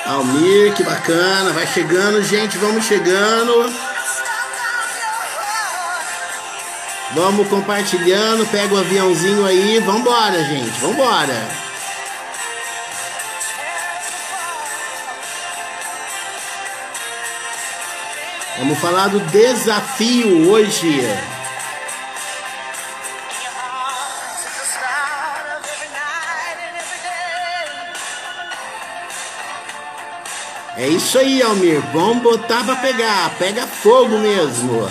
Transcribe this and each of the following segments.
Almir, que bacana. Vai chegando, gente. Vamos chegando. Vamos compartilhando. Pega o aviãozinho aí. Vambora, gente. Vambora. Vamos falar do desafio hoje. É isso aí, Almir. Vamos botar pra pegar. Pega fogo mesmo.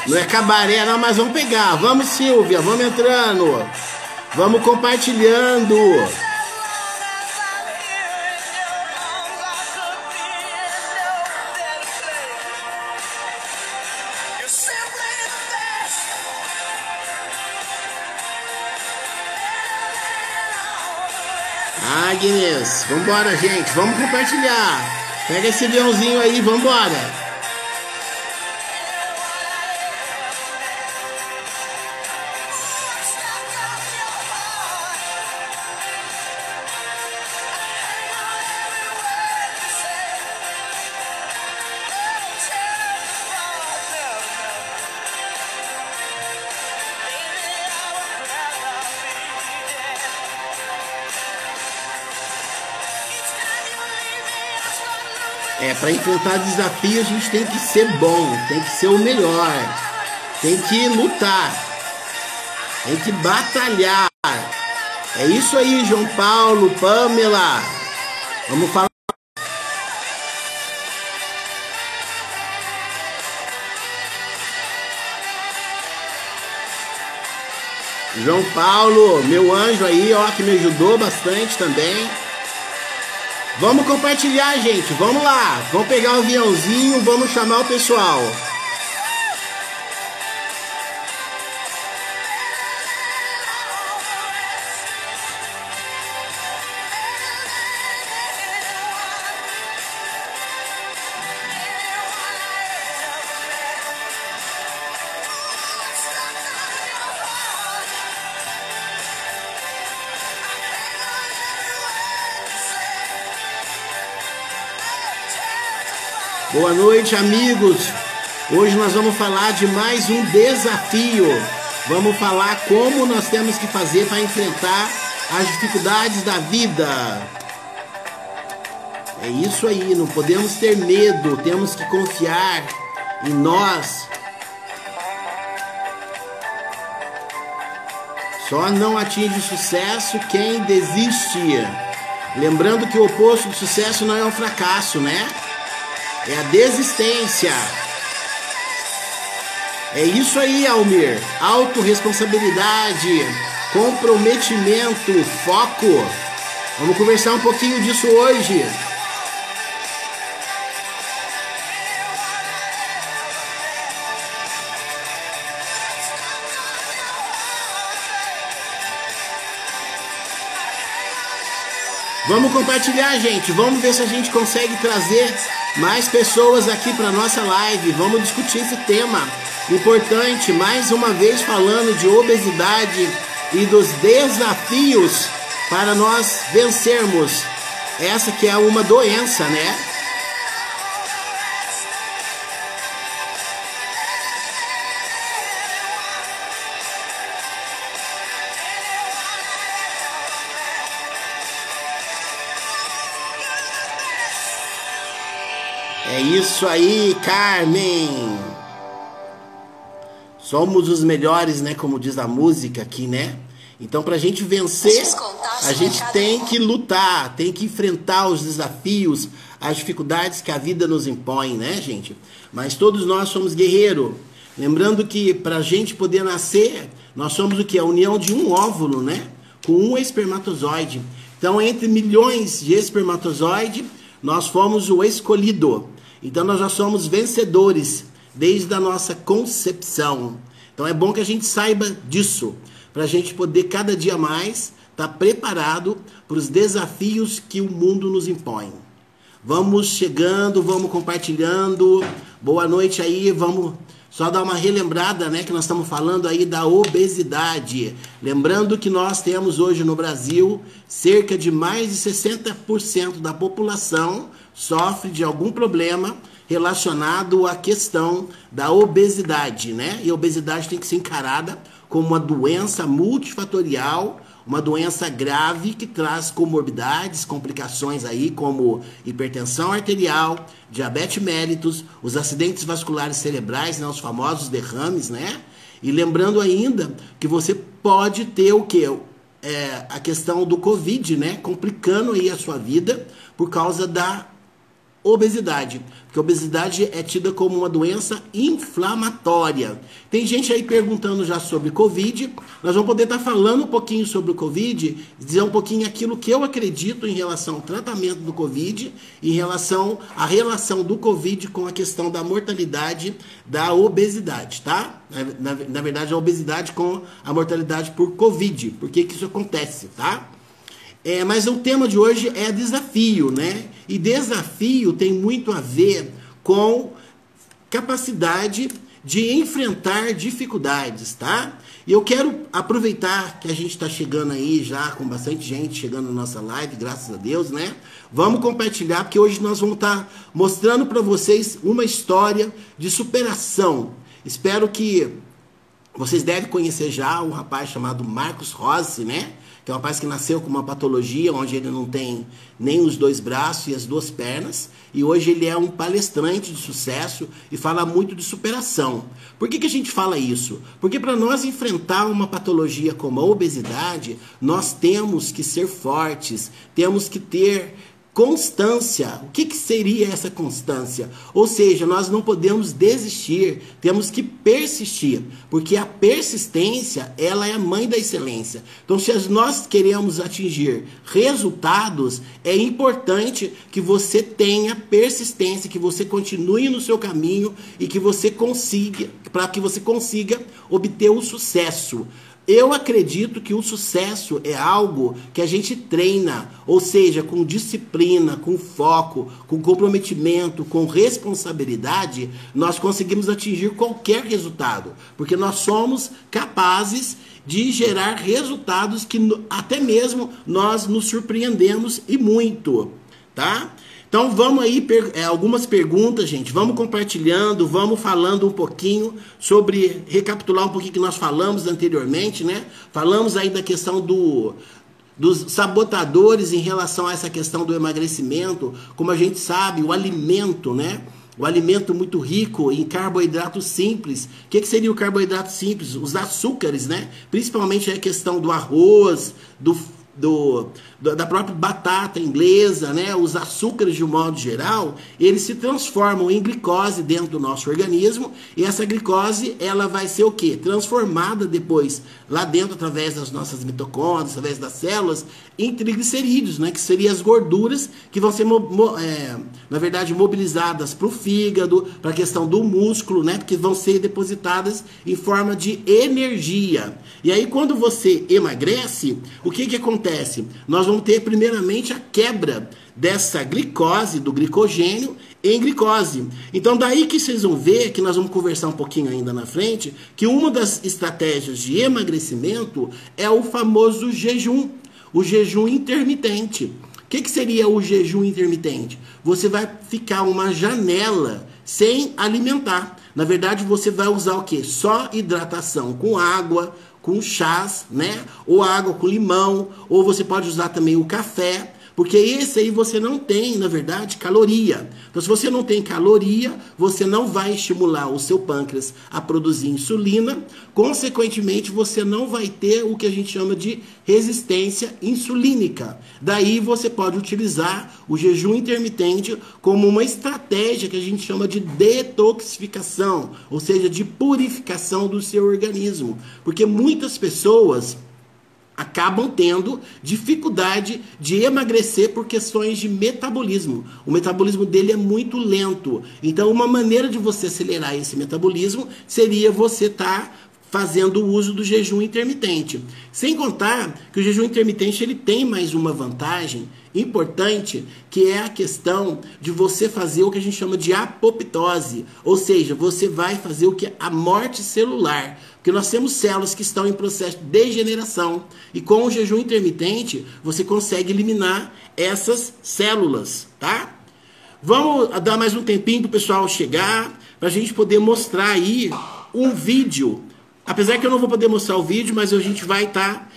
Não é cabaré não, mas vamos pegar. Vamos, Silvia. Vamos entrando. Vamos compartilhando. Agnes, vambora, gente, vamos compartilhar. Pega esse aviãozinho aí, vambora. Para enfrentar desafios a gente tem que ser bom, tem que ser o melhor, tem que lutar, tem que batalhar. É isso aí, João Paulo, Pamela. Vamos falar. João Paulo, meu anjo aí, ó, que me ajudou bastante também. Vamos compartilhar, gente. Vamos lá. Vamos pegar o aviãozinho. Vamos chamar o pessoal. Boa noite, amigos. Hoje nós vamos falar de mais um desafio. Vamos falar como nós temos que fazer para enfrentar as dificuldades da vida. É isso aí, não podemos ter medo, temos que confiar em nós. Só não atinge sucesso quem desiste. Lembrando que o oposto do sucesso não é o fracasso, né? É a desistência. É isso aí, Almir. Autorresponsabilidade, comprometimento, foco. Vamos conversar um pouquinho disso hoje. Vamos compartilhar, gente. Vamos ver se a gente consegue trazer mais pessoas aqui para nossa live. Vamos discutir esse tema importante, mais uma vez falando de obesidade e dos desafios para nós vencermos essa que é uma doença, né? É isso aí, Carmen. Somos os melhores, né? Como diz a música aqui, né? Então, pra gente vencer, a gente tem que lutar, tem que enfrentar os desafios, as dificuldades que a vida nos impõe, né, gente? Mas todos nós somos guerreiros. Lembrando que pra gente poder nascer, nós somos o que? A união de um óvulo, né? Com um espermatozoide. Então, entre milhões de espermatozoides, nós fomos o escolhido. Então nós já somos vencedores desde a nossa concepção. Então é bom que a gente saiba disso, para a gente poder cada dia mais estar preparado para os desafios que o mundo nos impõe. Vamos chegando, vamos compartilhando. Boa noite aí, vamos Só dar uma relembrada, né, que nós estamos falando aí da obesidade. Lembrando que nós temos hoje no Brasil cerca de mais de 60% da população sofre de algum problema relacionado à questão da obesidade, né? E a obesidade tem que ser encarada como uma doença multifatorial, uma doença grave que traz comorbidades, complicações aí como hipertensão arterial, diabetes mellitus, os acidentes vasculares cerebrais, né, os famosos derrames, né? E lembrando ainda que você pode ter o quê? A questão do Covid, né? Complicando aí a sua vida por causa da obesidade, porque a obesidade é tida como uma doença inflamatória. Tem gente aí perguntando já sobre Covid, nós vamos poder estar falando um pouquinho sobre o Covid, dizer um pouquinho aquilo que eu acredito em relação ao tratamento do Covid, em relação à relação do Covid com a questão da mortalidade da obesidade, tá? Na verdade, a obesidade com a mortalidade por Covid, por que isso acontece, tá? Mas o tema de hoje é desafio, né? E desafio tem muito a ver com capacidade de enfrentar dificuldades, tá? E eu quero aproveitar que a gente está chegando aí já com bastante gente chegando na nossa live, graças a Deus, né? Vamos compartilhar, porque hoje nós vamos estar mostrando para vocês uma história de superação. Espero que vocês devem conhecer já um rapaz chamado Marcos Rossi, né? Que é um rapaz que nasceu com uma patologia onde ele não tem nem os 2 braços e as 2 pernas. E hoje ele é um palestrante de sucesso e fala muito de superação. Por que a gente fala isso? Porque para nós enfrentar uma patologia como a obesidade, nós temos que ser fortes, temos que ter constância. O que seria essa constância? Ou seja, nós não podemos desistir, temos que persistir, porque a persistência, ela é a mãe da excelência. Então, se nós queremos atingir resultados, é importante que você tenha persistência, que você continue no seu caminho e que você consiga, para que você consiga obter o sucesso. Eu acredito que o sucesso é algo que a gente treina, ou seja, com disciplina, com foco, com comprometimento, com responsabilidade, nós conseguimos atingir qualquer resultado, porque nós somos capazes de gerar resultados que até mesmo nós nos surpreendemos e muito, tá? Então vamos aí, algumas perguntas, gente, vamos compartilhando, vamos falando um pouquinho sobre, recapitular um pouquinho que nós falamos anteriormente, né? Falamos aí da questão dos sabotadores em relação a essa questão do emagrecimento. Como a gente sabe, o alimento, né? O alimento muito rico em carboidratos simples. O que seria o carboidrato simples? Os açúcares, né? Principalmente a questão do arroz, da própria batata inglesa, né? Os açúcares de um modo geral, eles se transformam em glicose dentro do nosso organismo, e essa glicose, ela vai ser o quê? Transformada depois lá dentro, através das nossas mitocôndrias, através das células, em triglicerídeos, né? Que seriam as gorduras que vão ser, na verdade, mobilizadas para o fígado, para a questão do músculo, né? Porque vão ser depositadas em forma de energia. E aí, quando você emagrece, o que acontece? Nós vamos ter, primeiramente, a quebra dessa glicose, do glicogênio, em glicose. Então, daí que vocês vão ver, que nós vamos conversar um pouquinho ainda na frente, que uma das estratégias de emagrecimento é o famoso jejum, o jejum intermitente. O que seria o jejum intermitente? Você vai ficar uma janela sem alimentar. Na verdade, você vai usar o quê? Só hidratação com água, com chás, né? Ou água com limão, ou você pode usar também o café, porque esse aí você não tem, na verdade, caloria. Então, se você não tem caloria, você não vai estimular o seu pâncreas a produzir insulina, consequentemente, você não vai ter o que a gente chama de resistência insulínica. Daí, você pode utilizar o jejum intermitente como uma estratégia que a gente chama de detoxificação, ou seja, de purificação do seu organismo. Porque muitas pessoas acabam tendo dificuldade de emagrecer por questões de metabolismo. O metabolismo dele é muito lento. Então, uma maneira de você acelerar esse metabolismo seria você estar fazendo o uso do jejum intermitente. Sem contar que o jejum intermitente ele tem mais uma vantagem importante, que é a questão de você fazer o que a gente chama de apoptose, ou seja, você vai fazer o que é a morte celular, porque nós temos células que estão em processo de degeneração, e com o jejum intermitente você consegue eliminar essas células, tá? Vamos dar mais um tempinho para o pessoal chegar, para a gente poder mostrar aí um vídeo. Apesar que eu não vou poder mostrar o vídeo, mas a gente vai estar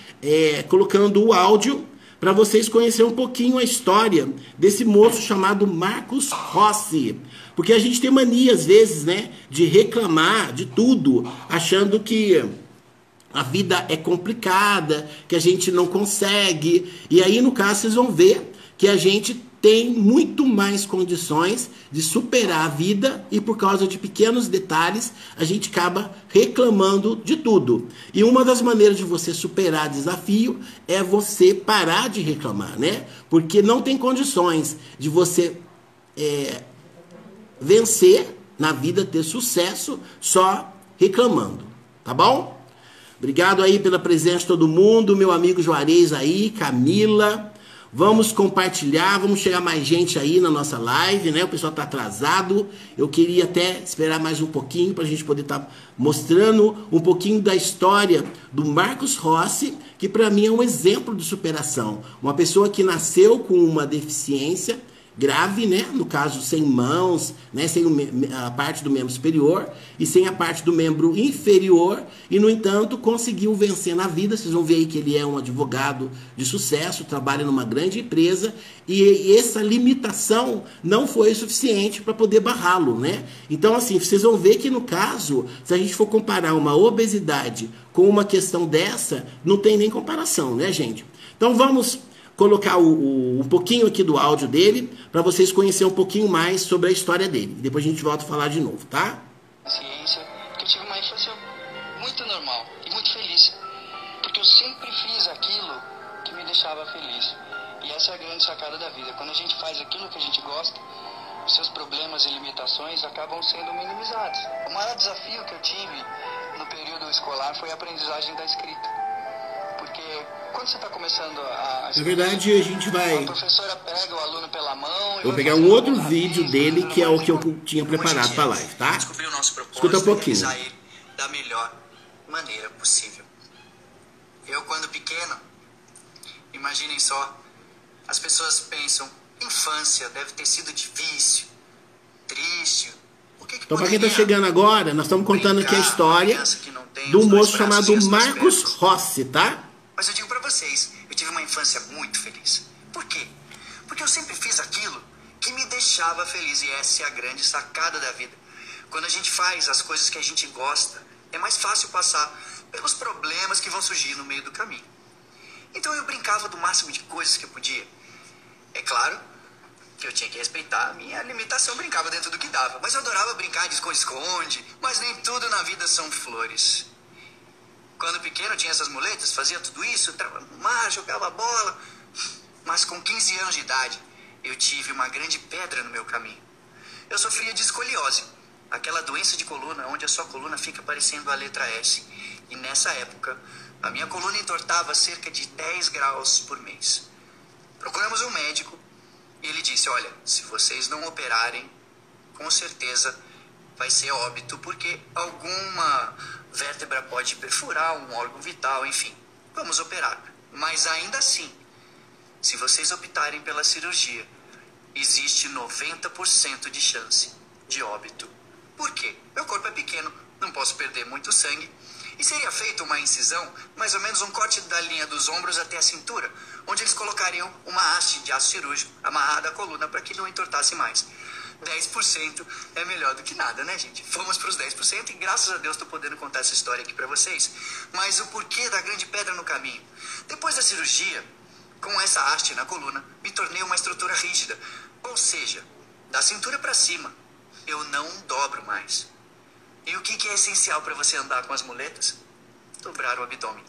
colocando o áudio para vocês conhecerem um pouquinho a história desse moço chamado Marcos Rossi. Porque a gente tem mania, às vezes, né, de reclamar de tudo, achando que a vida é complicada, que a gente não consegue. E aí, no caso, vocês vão ver que a gente tem muito mais condições de superar a vida e por causa de pequenos detalhes a gente acaba reclamando de tudo. E uma das maneiras de você superar desafio é você parar de reclamar, né? Porque não tem condições de você vencer na vida, ter sucesso só reclamando, tá bom? Obrigado aí pela presença de todo mundo, meu amigo Juarez aí, Camila. Vamos compartilhar, vamos chegar mais gente aí na nossa live, né? O pessoal tá atrasado. Eu queria até esperar mais um pouquinho para a gente poder estar mostrando um pouquinho da história do Marcos Rossi, que para mim é um exemplo de superação. Uma pessoa que nasceu com uma deficiência grave, né? No caso, sem mãos, né? Sem a parte do membro superior e sem a parte do membro inferior, e no entanto conseguiu vencer na vida. Vocês vão ver aí que ele é um advogado de sucesso, trabalha numa grande empresa, e essa limitação não foi suficiente para poder barrá-lo, né? Então, assim, vocês vão ver que no caso, se a gente for comparar uma obesidade com uma questão dessa, não tem nem comparação, né, gente? Então vamos colocar um pouquinho aqui do áudio dele, para vocês conhecerem um pouquinho mais sobre a história dele. Depois a gente volta a falar de novo, tá? Ciência, que eu tive uma infância muito normal e muito feliz, porque eu sempre fiz aquilo que me deixava feliz. E essa é a grande sacada da vida. Quando a gente faz aquilo que a gente gosta, os seus problemas e limitações acabam sendo minimizados. O maior desafio que eu tive no período escolar foi a aprendizagem da escrita. Porque quando você está começando a Na verdade, a gente vai... A professora pega o aluno pela mão... Vou pegar um outro vídeo dele, que é o que eu tinha preparado para a live, tá? Descobrir o nosso propósito, escuta um pouquinho. Realizar ele da melhor maneira possível. Eu, quando pequeno, imaginem só, as pessoas pensam, infância deve ter sido difícil, triste... Então, para quem está chegando agora, nós estamos contando aqui a história do moço chamado Marcos Rossi, tá? Mas eu digo para vocês, eu tive uma infância muito feliz. Por quê? Porque eu sempre fiz aquilo que me deixava feliz, e essa é a grande sacada da vida. Quando a gente faz as coisas que a gente gosta, é mais fácil passar pelos problemas que vão surgir no meio do caminho. Então eu brincava do máximo de coisas que eu podia. É claro que eu tinha que respeitar a minha limitação, eu brincava dentro do que dava. Mas eu adorava brincar de esconde-esconde, mas nem tudo na vida são flores. Quando pequeno eu tinha essas muletas, fazia tudo isso, entrava no mar, jogava bola. Mas com 15 anos de idade, eu tive uma grande pedra no meu caminho. Eu sofria de escoliose, aquela doença de coluna onde a sua coluna fica parecendo a letra S. E nessa época, a minha coluna entortava cerca de 10 graus por mês. Procuramos um médico e ele disse, olha, se vocês não operarem, com certeza vai ser óbito, porque alguma vértebra pode perfurar um órgão vital, enfim, vamos operar. Mas ainda assim, se vocês optarem pela cirurgia, existe 90% de chance de óbito. Por quê? Meu corpo é pequeno, não posso perder muito sangue, e seria feita uma incisão, mais ou menos um corte da linha dos ombros até a cintura, onde eles colocariam uma haste de aço cirúrgico amarrada à coluna para que não entortasse mais. 10% é melhor do que nada, né, gente? Fomos para os 10% e graças a Deus estou podendo contar essa história aqui para vocês. Mas o porquê da grande pedra no caminho? Depois da cirurgia, com essa haste na coluna, me tornei uma estrutura rígida. Ou seja, da cintura para cima, eu não dobro mais. E o que é essencial para você andar com as muletas? Dobrar o abdômen.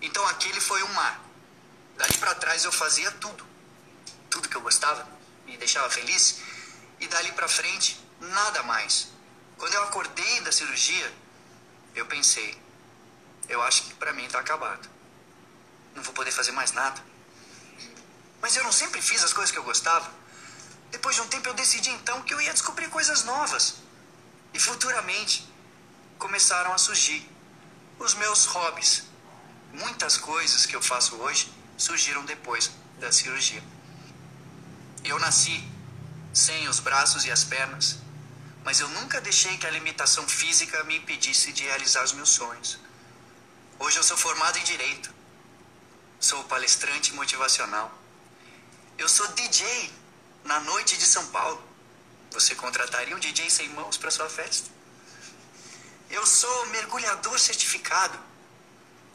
Então aquele foi um mar. Dali para trás eu fazia tudo. Tudo que eu gostava, me deixava feliz. E dali para frente, nada mais. Quando eu acordei da cirurgia, eu pensei, eu acho que pra mim tá acabado. Não vou poder fazer mais nada. Mas eu não sempre fiz as coisas que eu gostava. Depois de um tempo eu decidi então que eu ia descobrir coisas novas. E futuramente começaram a surgir os meus hobbies. Muitas coisas que eu faço hoje surgiram depois da cirurgia. Eu nasci sem os braços e as pernas, mas eu nunca deixei que a limitação física me impedisse de realizar os meus sonhos. Hoje eu sou formado em Direito, sou palestrante motivacional, eu sou DJ na noite de São Paulo. Você contrataria um DJ sem mãos para sua festa? Eu sou mergulhador certificado.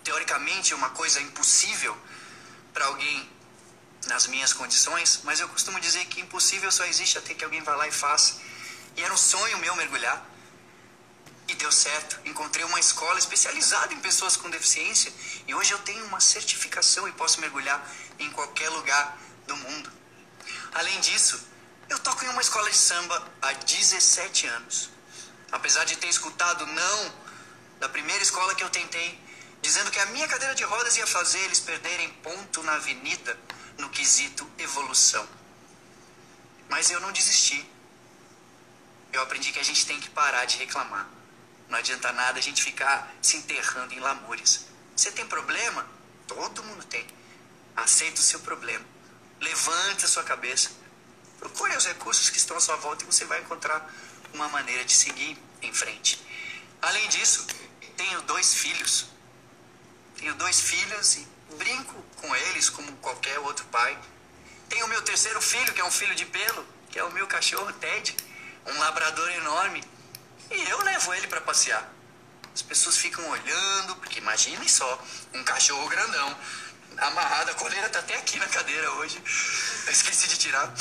Teoricamente, uma coisa impossível para alguém nas minhas condições, mas eu costumo dizer que impossível só existe até que alguém vá lá e faça. E era um sonho meu mergulhar. E deu certo. Encontrei uma escola especializada em pessoas com deficiência e hoje eu tenho uma certificação e posso mergulhar em qualquer lugar do mundo. Além disso, eu toco em uma escola de samba há 17 anos. Apesar de ter escutado não da primeira escola que eu tentei, dizendo que a minha cadeira de rodas ia fazer eles perderem ponto na avenida no quesito evolução. Mas eu não desisti. Eu aprendi que a gente tem que parar de reclamar. Não adianta nada a gente ficar se enterrando em lamúrias. Você tem problema? Todo mundo tem. Aceita o seu problema. Levante a sua cabeça. Procure os recursos que estão à sua volta e você vai encontrar uma maneira de seguir em frente. Além disso, tenho 2 filhos. Tenho 2 filhos e brinco com eles como qualquer outro pai. Tenho o meu 3º filho, que é um filho de pelo, que é o meu cachorro Ted, um labrador enorme. E eu levo ele para passear. As pessoas ficam olhando, porque imaginem só, um cachorro grandão, amarrado, a coleira tá até aqui na cadeira hoje. Eu esqueci de tirar.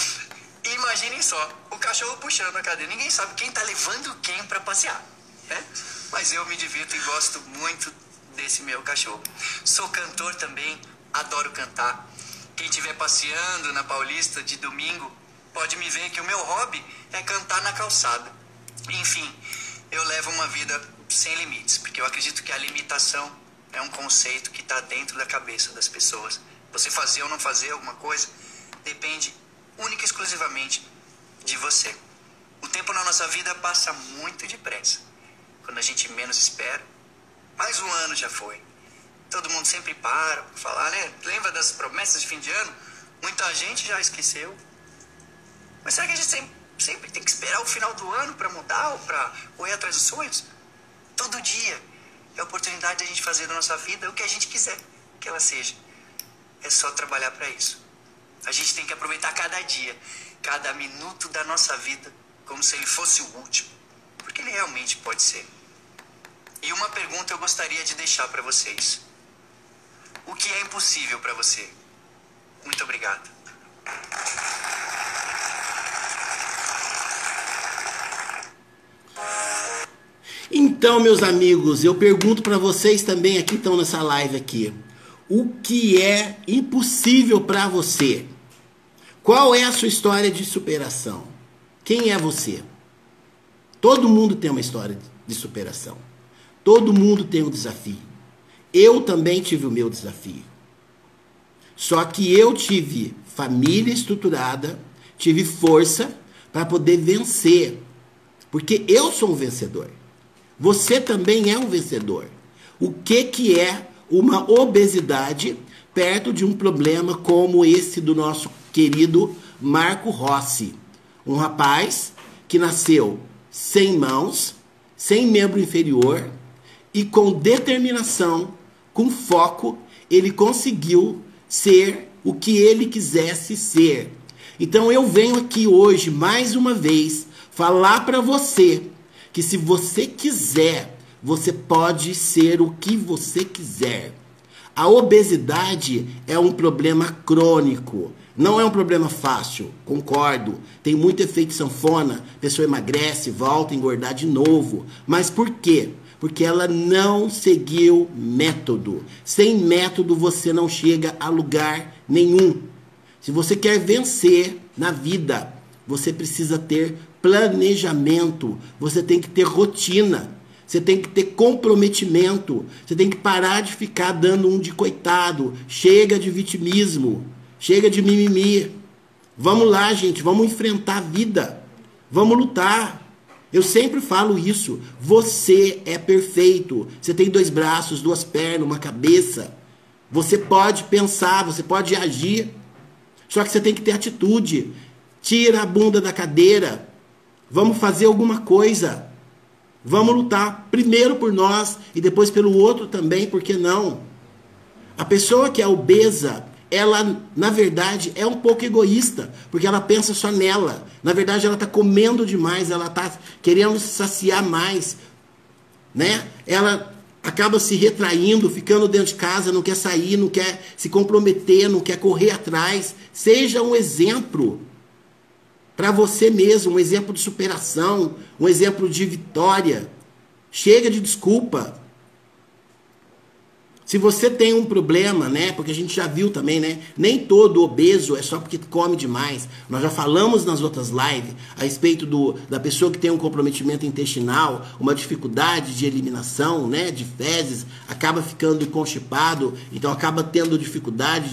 E imaginem só, o cachorro puxando a cadeira. Ninguém sabe quem tá levando quem para passear, né? Mas eu me divirto e gosto muito desse meu cachorro. Sou cantor também, adoro cantar. Quem estiver passeando na Paulista de domingo pode me ver que o meu hobby é cantar na calçada. Enfim, eu levo uma vida sem limites, porque eu acredito que a limitação é um conceito que está dentro da cabeça das pessoas. Você fazer ou não fazer alguma coisa depende única e exclusivamente de você. O tempo na nossa vida passa muito depressa. Quando a gente menos espera, mais um ano já foi. Todo mundo sempre para falar, né? Lembra das promessas de fim de ano? Muita gente já esqueceu. Mas será que a gente sempre tem que esperar o final do ano para mudar ou para correr atrás dos sonhos? Todo dia é a oportunidade de a gente fazer da nossa vida o que a gente quiser que ela seja. É só trabalhar para isso. A gente tem que aproveitar cada dia, cada minuto da nossa vida como se ele fosse o último. Porque ele realmente pode ser. E uma pergunta eu gostaria de deixar para vocês. O que é impossível para você? Muito obrigado. Então, meus amigos, eu pergunto para vocês também aqui estão nessa live aqui. O que é impossível para você? Qual é a sua história de superação? Quem é você? Todo mundo tem uma história de superação. Todo mundo tem um desafio. Eu também tive o meu desafio. Só que eu tive família estruturada, tive força para poder vencer. Porque eu sou um vencedor. Você também é um vencedor. O que é uma obesidade perto de um problema como esse do nosso querido Marco Rossi? Um rapaz que nasceu sem mãos, sem membro inferior e com determinação, com foco, ele conseguiu ser o que ele quisesse ser. Então eu venho aqui hoje, mais uma vez, falar para você que se você quiser, você pode ser o que você quiser. A obesidade é um problema crônico, não é um problema fácil, concordo. Tem muito efeito sanfona, a pessoa emagrece, volta a engordar de novo. Mas por quê? Porque ela não seguiu método. Sem método você não chega a lugar nenhum. Se você quer vencer na vida, você precisa ter planejamento, você tem que ter rotina. Você tem que ter comprometimento. Você tem que parar de ficar dando um de coitado. Chega de vitimismo. Chega de mimimi. Vamos lá, gente. Vamos enfrentar a vida. Vamos lutar. Eu sempre falo isso. Você é perfeito. Você tem 2 braços, 2 pernas, uma cabeça. Você pode pensar, você pode agir. Só que você tem que ter atitude. Tira a bunda da cadeira. Vamos fazer alguma coisa. Vamos lutar primeiro por nós e depois pelo outro também, por que não? A pessoa que é obesa, ela, na verdade, é um pouco egoísta, porque ela pensa só nela. Na verdade, ela está comendo demais, ela está querendo se saciar mais, né? Ela acaba se retraindo, ficando dentro de casa, não quer sair, não quer se comprometer, não quer correr atrás. Seja um exemplo para você mesmo, um exemplo de superação, um exemplo de vitória. Chega de desculpa. Se você tem um problema, né, porque a gente já viu também, né, nem todo obeso é só porque come demais. Nós já falamos nas outras lives a respeito da pessoa que tem um comprometimento intestinal, uma dificuldade de eliminação, né, de fezes, acaba ficando constipado, então acaba tendo dificuldade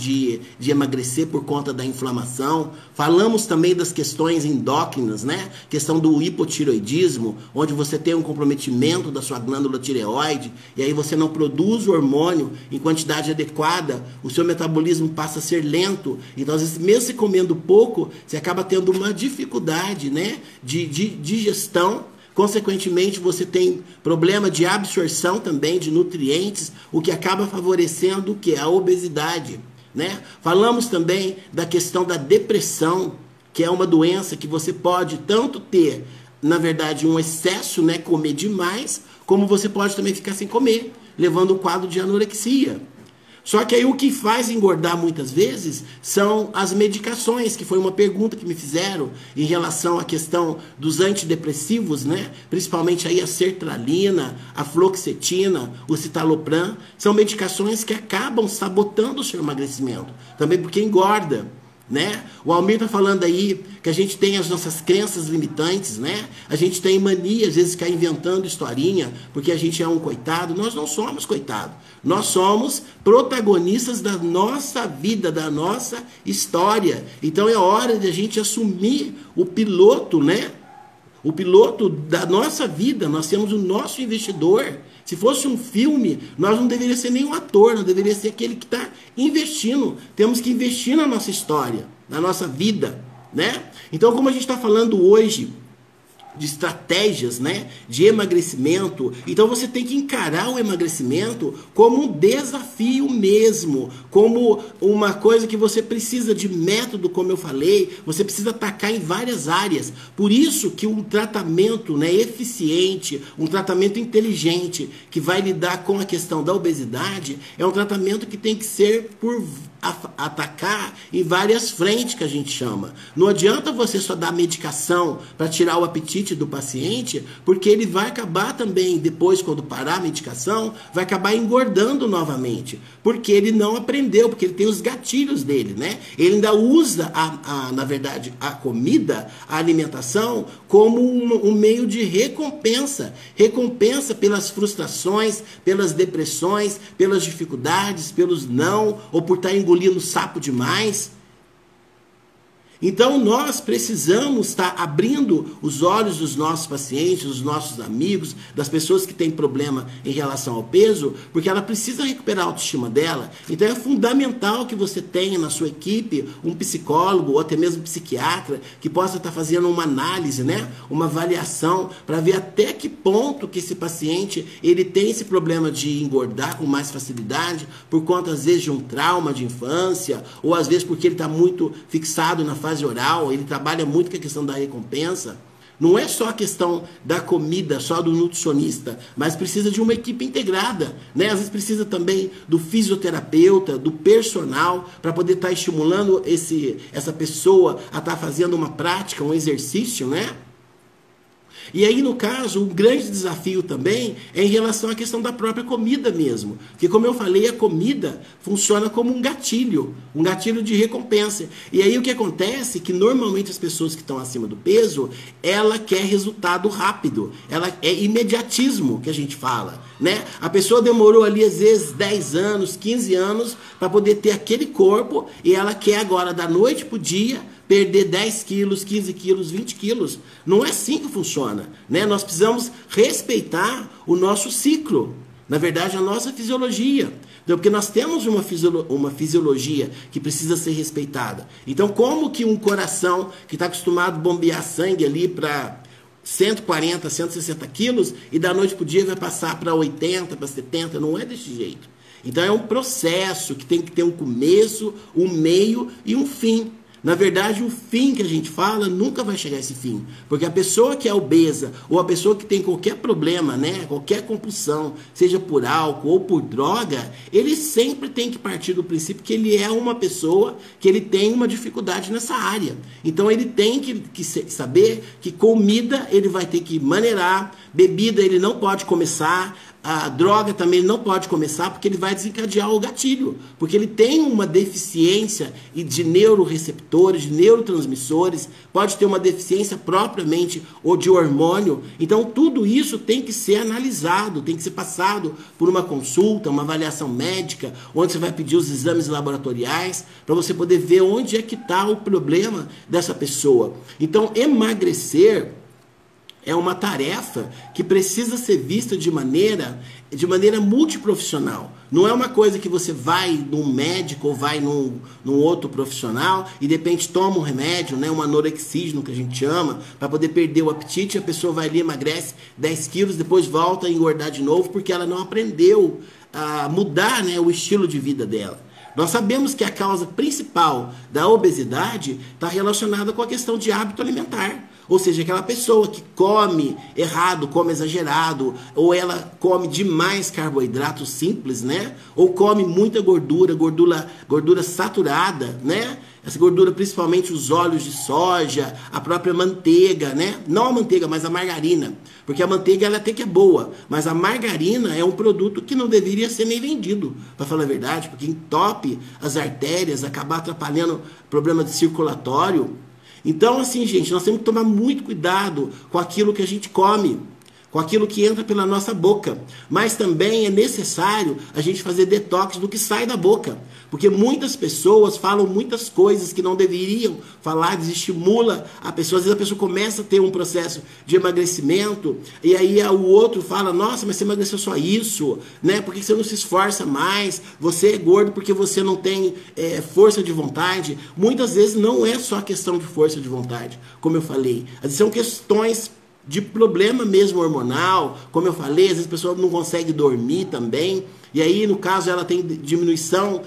de emagrecer por conta da inflamação. Falamos também das questões endócrinas, né, questão do hipotireoidismo, onde você tem um comprometimento da sua glândula tireoide, e aí você não produz o hormônio em quantidade adequada, o seu metabolismo passa a ser lento. Então, às vezes, mesmo se comendo pouco, você acaba tendo uma dificuldade, né, de digestão. Consequentemente, você tem problema de absorção também de nutrientes, o que acaba favorecendo o que? A obesidade, né? Falamos também da questão da depressão, que é uma doença que você pode tanto ter, na verdade, um excesso, né, comer demais, como você pode também ficar sem comer, levando um quadro de anorexia. Só que aí o que faz engordar muitas vezes são as medicações, que foi uma pergunta que me fizeram em relação à questão dos antidepressivos, né? Principalmente aí a sertralina, a fluoxetina, o citalopram, são medicações que acabam sabotando o seu emagrecimento, também porque engorda, né? O Almir está falando aí que a gente tem as nossas crenças limitantes, né? A gente tem mania, às vezes, ficar inventando historinha, porque a gente é um coitado. Nós não somos coitados. Nós somos protagonistas da nossa vida, da nossa história. Então é hora de a gente assumir o piloto, né? O piloto da nossa vida. Nós temos o nosso investidor. Se fosse um filme, nós não deveria ser nenhum ator, não deveria ser aquele que está investindo. Temos que investir na nossa história, na nossa vida, né? Então, como a gente está falando hoje de estratégias, né, de emagrecimento, então você tem que encarar o emagrecimento como um desafio mesmo, como uma coisa que você precisa de método, como eu falei, você precisa atacar em várias áreas. Por isso que um tratamento, né, eficiente, um tratamento inteligente, que vai lidar com a questão da obesidade, é um tratamento que tem que ser por atacar em várias frentes, que a gente chama. Não adianta você só dar medicação para tirar o apetite do paciente, porque ele vai acabar também, depois, quando parar a medicação, vai acabar engordando novamente, porque ele não aprendeu, porque ele tem os gatilhos dele, né? Ele ainda usa, na verdade, a comida, a alimentação, como um meio de recompensa. Recompensa pelas frustrações, pelas depressões, pelas dificuldades, pelos não, ou por estar engolindo sapo demais. Então nós precisamos estar abrindo os olhos dos nossos pacientes, dos nossos amigos, das pessoas que têm problema em relação ao peso, porque ela precisa recuperar a autoestima dela. Então é fundamental que você tenha na sua equipe um psicólogo ou até mesmo um psiquiatra que possa estar fazendo uma análise, né? Uma avaliação para ver até que ponto que esse paciente ele tem esse problema de engordar com mais facilidade por conta às vezes de um trauma de infância ou às vezes porque ele está muito fixado na fase oral, ele trabalha muito com a questão da recompensa. Não é só a questão da comida, só do nutricionista, mas precisa de uma equipe integrada, né? Às vezes precisa também do fisioterapeuta, do personal, para poder estar estimulando essa pessoa a estar fazendo uma prática, um exercício, né? E aí, no caso, um grande desafio também é em relação à questão da própria comida mesmo. Porque, como eu falei, a comida funciona como um gatilho de recompensa. E aí o que acontece é que normalmente as pessoas que estão acima do peso, ela quer resultado rápido. Ela é imediatismo que a gente fala, né? A pessoa demorou ali às vezes 10 anos, 15 anos para poder ter aquele corpo e ela quer agora da noite para o dia perder 10 quilos, 15 quilos, 20 quilos. Não é assim que funciona, né? Nós precisamos respeitar o nosso ciclo, na verdade a nossa fisiologia. Então, porque nós temos uma fisiologia que precisa ser respeitada. Então, como que um coração que está acostumado a bombear sangue ali para 140, 160 quilos e da noite para o dia vai passar para 80, para 70, não é desse jeito. Então é um processo que tem que ter um começo, um meio e um fim. Na verdade, o fim que a gente fala nunca vai chegar a esse fim. Porque a pessoa que é obesa ou a pessoa que tem qualquer problema, né, qualquer compulsão, seja por álcool ou por droga, ele sempre tem que partir do princípio que ele é uma pessoa que ele tem uma dificuldade nessa área. Então ele tem que saber que comida ele vai ter que maneirar, bebida ele não pode começar, a droga também não pode começar porque ele vai desencadear o gatilho. Porque ele tem uma deficiência de neuroreceptores, de neurotransmissores, pode ter uma deficiência propriamente ou de hormônio. Então tudo isso tem que ser analisado, tem que ser passado por uma consulta, uma avaliação médica, onde você vai pedir os exames laboratoriais para você poder ver onde é que está o problema dessa pessoa. Então emagrecer é uma tarefa que precisa ser vista de maneira multiprofissional. Não é uma coisa que você vai num médico ou vai num outro profissional e de repente toma um remédio, né, um anorexígeno que a gente chama, para poder perder o apetite, a pessoa vai ali, emagrece 10 quilos, depois volta a engordar de novo porque ela não aprendeu a mudar, né, o estilo de vida dela. Nós sabemos que a causa principal da obesidade está relacionada com a questão de hábito alimentar. Ou seja, aquela pessoa que come errado, come exagerado, ou ela come demais carboidrato simples, né? Ou come muita gordura saturada, né? Essa gordura, principalmente os óleos de soja, a própria manteiga, né? Não a manteiga, mas a margarina. Porque a manteiga ela até que é boa, mas a margarina é um produto que não deveria ser nem vendido, para falar a verdade, porque entope as artérias, acaba atrapalhando o problema de circulatório. Então, assim, gente, nós temos que tomar muito cuidado com aquilo que a gente come, com aquilo que entra pela nossa boca. Mas também é necessário a gente fazer detox do que sai da boca. Porque muitas pessoas falam muitas coisas que não deveriam falar, desestimula a pessoa. Às vezes a pessoa começa a ter um processo de emagrecimento e aí o outro fala, nossa, mas você emagreceu só isso, né? Por que você não se esforça mais? Você é gordo porque você não tem força de vontade. Muitas vezes não é só questão de força de vontade, como eu falei. Às vezes são questões de problema mesmo hormonal, como eu falei, às vezes a pessoa não consegue dormir também, e aí no caso ela tem diminuição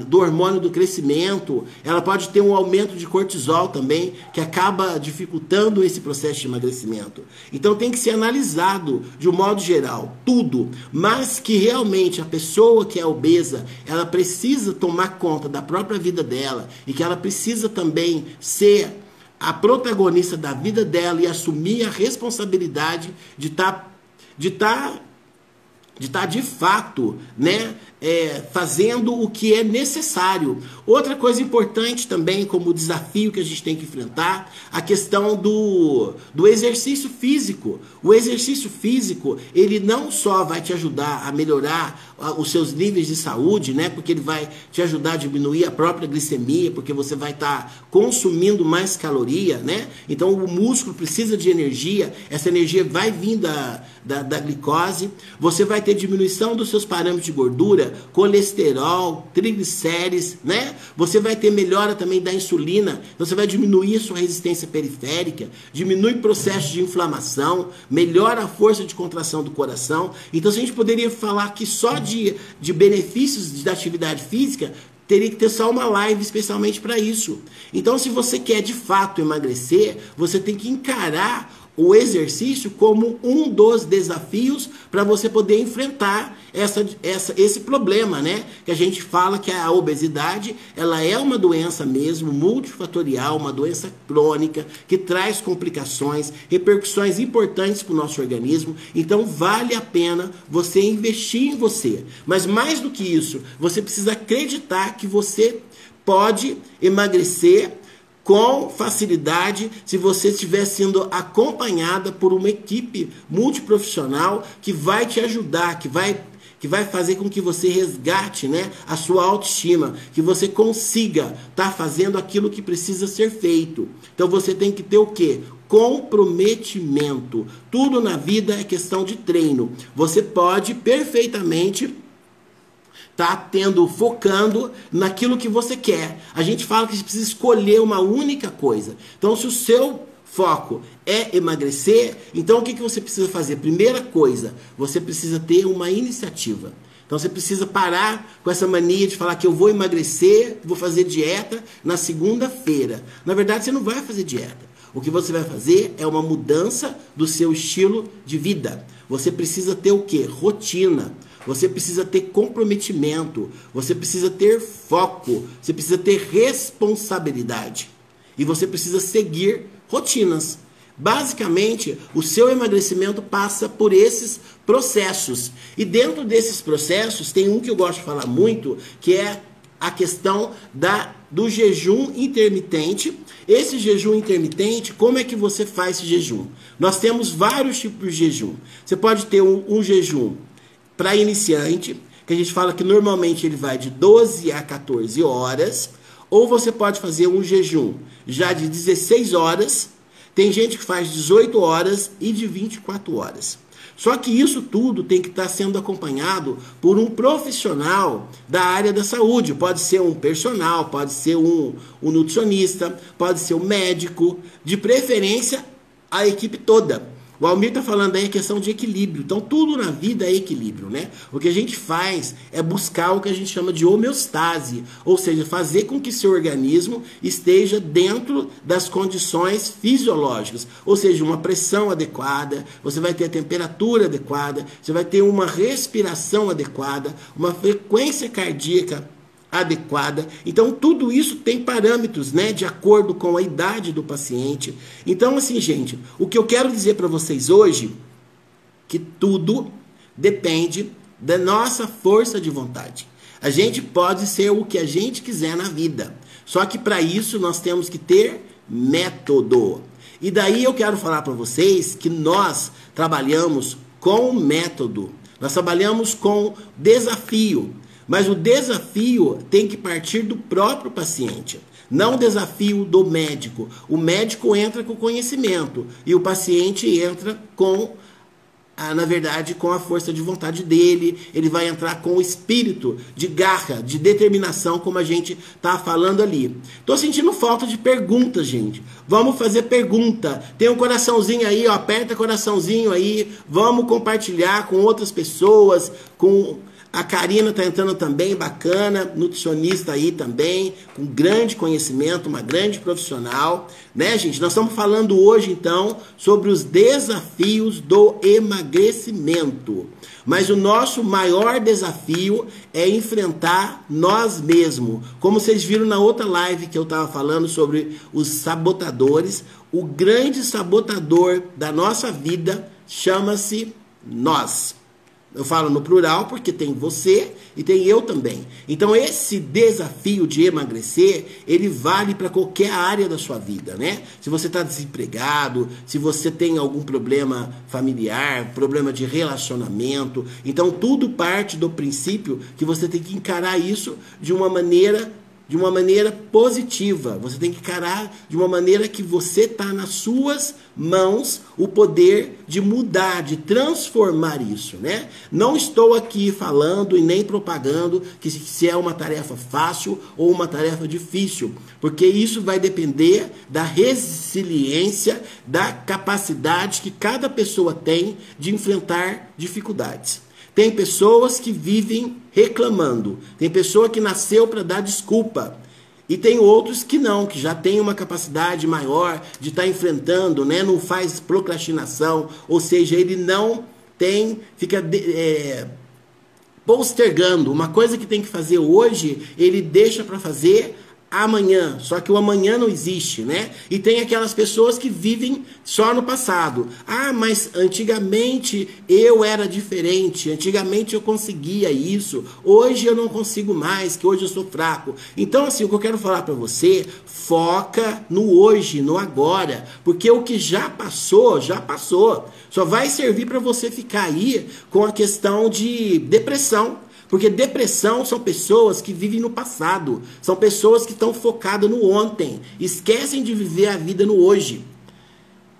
do hormônio do crescimento, ela pode ter um aumento de cortisol também, que acaba dificultando esse processo de emagrecimento. Então tem que ser analisado de um modo geral, tudo, mas que realmente a pessoa que é obesa, ela precisa tomar conta da própria vida dela, e que ela precisa também ser a protagonista da vida dela e assumir a responsabilidade de estar de fato, né, fazendo o que é necessário. Outra coisa importante também, como desafio que a gente tem que enfrentar, a questão do exercício físico. O exercício físico, ele não só vai te ajudar a melhorar os seus níveis de saúde, né, porque ele vai te ajudar a diminuir a própria glicemia, porque você vai estar consumindo mais caloria, né? Então o músculo precisa de energia, essa energia vai vir da glicose, você vai ter diminuição dos seus parâmetros de gordura, colesterol, triglicérides, né? Você vai ter melhora também da insulina, então você vai diminuir a sua resistência periférica, diminui o processo de inflamação, melhora a força de contração do coração. Então, se a gente poderia falar que só de benefícios da atividade física, teria que ter só uma live especialmente para isso. Então, se você quer de fato emagrecer, você tem que encarar o exercício como um dos desafios para você poder enfrentar esse problema, né? Que a gente fala que a obesidade, ela é uma doença mesmo, multifatorial, uma doença crônica, que traz complicações, repercussões importantes para o nosso organismo. Então vale a pena você investir em você. Mas mais do que isso, você precisa acreditar que você pode emagrecer com facilidade se você estiver sendo acompanhada por uma equipe multiprofissional que vai te ajudar, que vai fazer com que você resgate, né, a sua autoestima, que você consiga estar fazendo aquilo que precisa ser feito. Então você tem que ter o quê? Comprometimento. Tudo na vida é questão de treino. Você pode perfeitamente focando naquilo que você quer. A gente fala que você precisa escolher uma única coisa. Então, se o seu foco é emagrecer, então o que você precisa fazer? Primeira coisa, você precisa ter uma iniciativa. Então você precisa parar com essa mania de falar que eu vou emagrecer, vou fazer dieta na segunda-feira. Na verdade, você não vai fazer dieta. O que você vai fazer é uma mudança do seu estilo de vida. Você precisa ter o quê? Rotina. Você precisa ter comprometimento. Você precisa ter foco. Você precisa ter responsabilidade. E você precisa seguir rotinas. Basicamente, o seu emagrecimento passa por esses processos. E dentro desses processos, tem um que eu gosto de falar muito, que é a questão do jejum intermitente. Esse jejum intermitente, como é que você faz esse jejum? Nós temos vários tipos de jejum. Você pode ter um jejum para iniciante, que a gente fala que normalmente ele vai de 12 a 14 horas, ou você pode fazer um jejum já de 16 horas, tem gente que faz 18 horas e de 24 horas. Só que isso tudo tem que estar sendo acompanhado por um profissional da área da saúde. Pode ser um personal, pode ser um nutricionista, pode ser um médico, de preferência a equipe toda. O Almir está falando aí a questão de equilíbrio. Então, tudo na vida é equilíbrio, né? O que a gente faz é buscar o que a gente chama de homeostase, ou seja, fazer com que seu organismo esteja dentro das condições fisiológicas, ou seja, uma pressão adequada, você vai ter a temperatura adequada, você vai ter uma respiração adequada, uma frequência cardíaca adequada. Então, tudo isso tem parâmetros, né, de acordo com a idade do paciente. Então, assim, gente, o que eu quero dizer para vocês hoje, que tudo depende da nossa força de vontade. A gente pode ser o que a gente quiser na vida. Só que para isso nós temos que ter método. E daí eu quero falar para vocês que nós trabalhamos com método. Nós trabalhamos com desafio. Mas o desafio tem que partir do próprio paciente, não o desafio do médico. O médico entra com conhecimento e o paciente entra com, na verdade, com a força de vontade dele. Ele vai entrar com o espírito de garra, de determinação, como a gente está falando ali. Estou sentindo falta de perguntas, gente. Vamos fazer pergunta. Tem um coraçãozinho aí, ó, aperta coraçãozinho aí. Vamos compartilhar com outras pessoas, com... A Karina está entrando também, bacana, nutricionista aí também, com grande conhecimento, uma grande profissional, né, gente? Nós estamos falando hoje, então, sobre os desafios do emagrecimento. Mas o nosso maior desafio é enfrentar nós mesmos. Como vocês viram na outra live que eu estava falando sobre os sabotadores, o grande sabotador da nossa vida chama-se nós. Eu falo no plural porque tem você e tem eu também. Então esse desafio de emagrecer, ele vale para qualquer área da sua vida, né? Se você está desempregado, se você tem algum problema familiar, problema de relacionamento, então tudo parte do princípio que você tem que encarar isso de uma maneira positiva. Você tem que encarar de uma maneira que você está nas suas mãos o poder de mudar, de transformar isso, né? Não estou aqui falando e nem propagando que se é uma tarefa fácil ou uma tarefa difícil, porque isso vai depender da resiliência, da capacidade que cada pessoa tem de enfrentar dificuldades. Tem pessoas que vivem reclamando. Tem pessoa que nasceu para dar desculpa. E tem outros que não, que já tem uma capacidade maior de estar enfrentando, né? Não faz procrastinação, ou seja, ele não tem, fica postergando. Uma coisa que tem que fazer hoje, ele deixa para fazer amanhã, só que o amanhã não existe, né? E tem aquelas pessoas que vivem só no passado. Ah, mas antigamente eu era diferente, antigamente eu conseguia isso, hoje eu não consigo mais, que hoje eu sou fraco. Então, assim, o que eu quero falar para você, foca no hoje, no agora, porque o que já passou, já passou. Só vai servir para você ficar aí com a questão de depressão. Porque depressão são pessoas que vivem no passado, são pessoas que estão focadas no ontem, esquecem de viver a vida no hoje.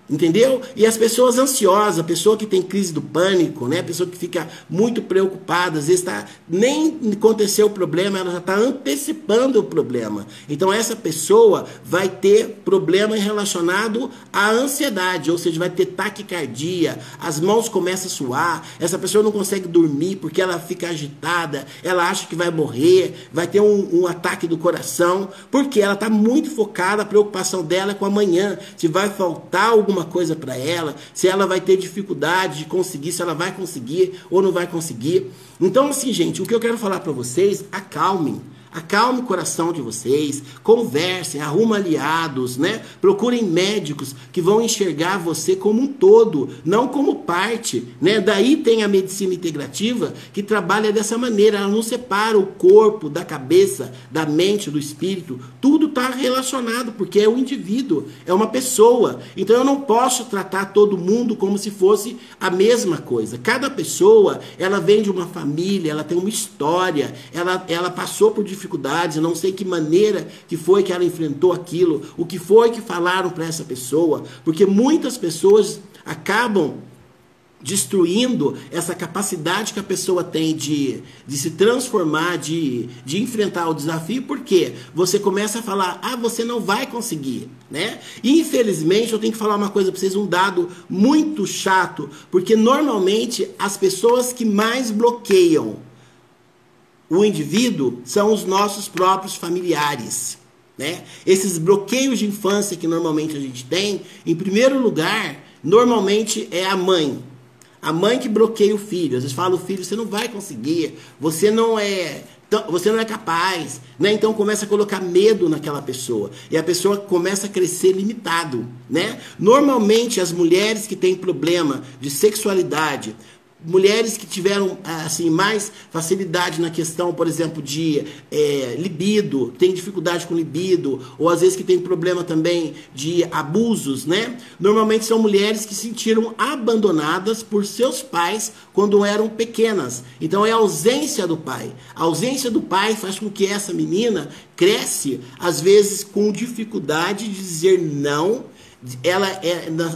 Entendeu? E as pessoas ansiosas, a pessoa que tem crise do pânico, né? A pessoa que fica muito preocupada, às vezes nem aconteceu o problema, ela já está antecipando o problema. Então essa pessoa vai ter problema relacionado à ansiedade, ou seja, vai ter taquicardia, as mãos começam a suar, essa pessoa não consegue dormir porque ela fica agitada, ela acha que vai morrer, vai ter um ataque do coração, porque ela está muito focada, a preocupação dela é com amanhã, se vai faltar alguma coisa para ela, se ela vai ter dificuldade de conseguir, se ela vai conseguir ou não vai conseguir. Então, assim, gente, o que eu quero falar para vocês, acalme o coração de vocês, conversem, arrumem aliados, né? Procurem médicos que vão enxergar você como um todo, não como parte, né? Daí tem a medicina integrativa que trabalha dessa maneira, ela não separa o corpo da cabeça, da mente, do espírito, tudo está relacionado, porque é um indivíduo, é uma pessoa. Então eu não posso tratar todo mundo como se fosse a mesma coisa. Cada pessoa, ela vem de uma família, ela tem uma história, ela passou por dificuldades, eu não sei que maneira que foi que ela enfrentou aquilo, o que foi que falaram para essa pessoa, porque muitas pessoas acabam destruindo essa capacidade que a pessoa tem de se transformar, de enfrentar o desafio, porque você começa a falar, você não vai conseguir, né? E, infelizmente, eu tenho que falar uma coisa para vocês, um dado muito chato, porque normalmente as pessoas que mais bloqueiam o indivíduo são os nossos próprios familiares, né? Esses bloqueios de infância que normalmente a gente tem, em primeiro lugar, normalmente é a mãe. A mãe que bloqueia o filho. Às vezes fala, o filho, você não vai conseguir, você não é capaz, né? Então começa a colocar medo naquela pessoa. E a pessoa começa a crescer limitado, né? Normalmente as mulheres que têm problema de sexualidade, mulheres que tiveram assim, mais facilidade na questão, por exemplo, de libido, tem dificuldade com libido, ou às vezes que tem problema também de abusos, né? Normalmente são mulheres que se sentiram abandonadas por seus pais quando eram pequenas. Então é a ausência do pai. A ausência do pai faz com que essa menina cresce, às vezes, com dificuldade de dizer não. Ela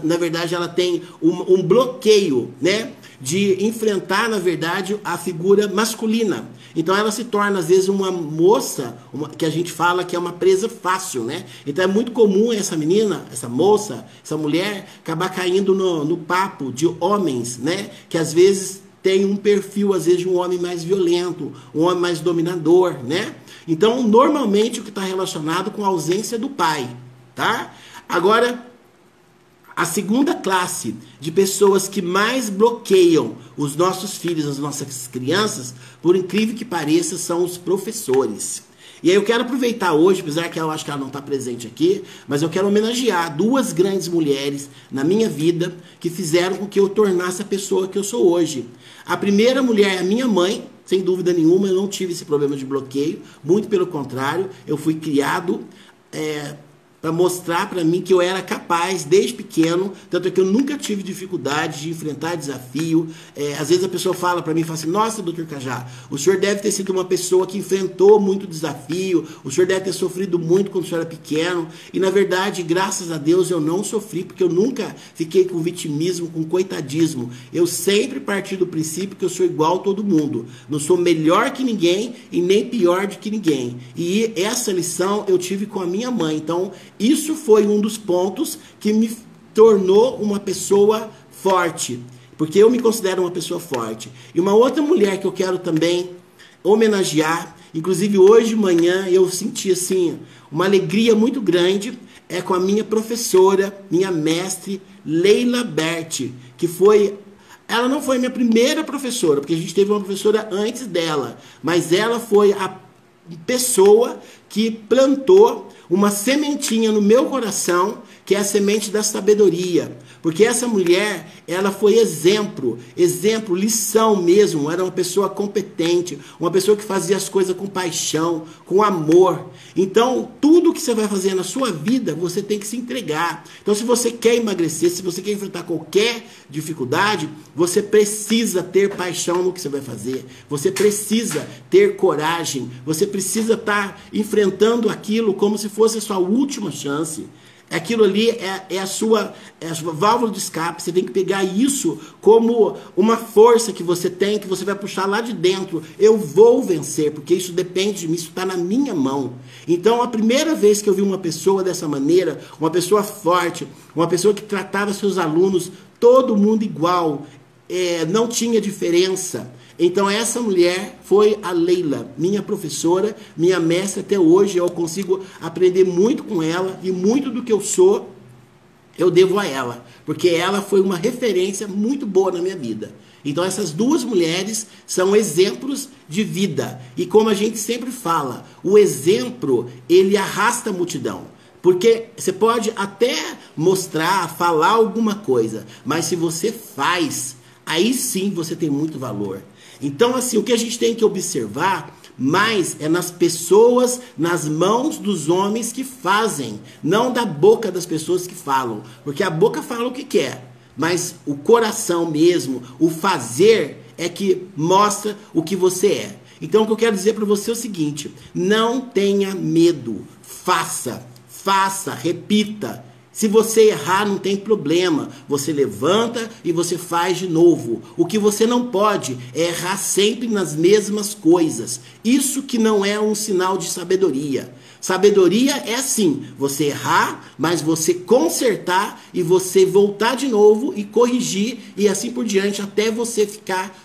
na verdade, ela tem um bloqueio, né? De enfrentar, na verdade, a figura masculina. Então ela se torna, às vezes, uma moça, que a gente fala que é uma presa fácil, né? Então é muito comum essa menina, essa moça, essa mulher, acabar caindo no papo de homens, né? Que às vezes tem um perfil, às vezes, de um homem mais violento, um homem mais dominador, né? Então, normalmente, o que está relacionado com a ausência do pai, tá? Agora, a segunda classe de pessoas que mais bloqueiam os nossos filhos, as nossas crianças, por incrível que pareça, são os professores. E aí eu quero aproveitar hoje, apesar que eu acho que ela não está presente aqui, mas eu quero homenagear duas grandes mulheres na minha vida que fizeram com que eu tornasse a pessoa que eu sou hoje. A primeira mulher é a minha mãe, sem dúvida nenhuma, eu não tive esse problema de bloqueio, muito pelo contrário, eu fui criado para mostrar para mim que eu era capaz desde pequeno, tanto é que eu nunca tive dificuldade de enfrentar desafio. Às vezes a pessoa fala para mim, fala assim, nossa, doutor Cajá, o senhor deve ter sido uma pessoa que enfrentou muito desafio, o senhor deve ter sofrido muito quando o senhor era pequeno, e na verdade, graças a Deus, eu não sofri, porque eu nunca fiquei com vitimismo, com coitadismo. Eu sempre parti do princípio que eu sou igual a todo mundo, não sou melhor que ninguém e nem pior do que ninguém. E essa lição eu tive com a minha mãe. Então, isso foi um dos pontos que me tornou uma pessoa forte, porque eu me considero uma pessoa forte. E uma outra mulher que eu quero também homenagear Inclusive hoje de manhã eu senti assim uma alegria muito grande, é com a minha professora, minha mestre, Leila Berti, que foi... Ela não foi minha primeira professora, porque a gente teve uma professora antes dela, mas ela foi a pessoa que plantou uma sementinha no meu coração, que é a semente da sabedoria. Porque essa mulher, ela foi exemplo, lição mesmo. Era uma pessoa competente, uma pessoa que fazia as coisas com paixão, com amor. Então, tudo que você vai fazer na sua vida, você tem que se entregar. Então, se você quer emagrecer, se você quer enfrentar qualquer dificuldade, você precisa ter paixão no que você vai fazer. Você precisa ter coragem. Você precisa estar enfrentando aquilo como se fosse a sua última chance. Aquilo ali é a sua válvula de escape. Você tem que pegar isso como uma força que você tem, que você vai puxar lá de dentro. Eu vou vencer, porque isso depende de mim, isso está na minha mão. Então, a primeira vez que eu vi uma pessoa dessa maneira, uma pessoa forte, uma pessoa que tratava seus alunos, todo mundo igual, não tinha diferença. Então essa mulher foi a Leila, minha professora, minha mestra até hoje. Eu consigo aprender muito com ela e muito do que eu sou, eu devo a ela. Porque ela foi uma referência muito boa na minha vida. Então essas duas mulheres são exemplos de vida. E como a gente sempre fala, o exemplo, ele arrasta a multidão. Porque você pode até mostrar, falar alguma coisa, mas se você faz, aí sim você tem muito valor. Então, assim, o que a gente tem que observar mais é nas pessoas, nas mãos dos homens que fazem, não da boca das pessoas que falam. Porque a boca fala o que quer, mas o coração mesmo, o fazer, é que mostra o que você é. Então, o que eu quero dizer para você é o seguinte: não tenha medo, faça, repita. Se você errar, não tem problema. Você levanta e você faz de novo. O que você não pode é errar sempre nas mesmas coisas. Isso que não é um sinal de sabedoria. Sabedoria é assim, você errar, mas você consertar e você voltar de novo e corrigir e assim por diante até você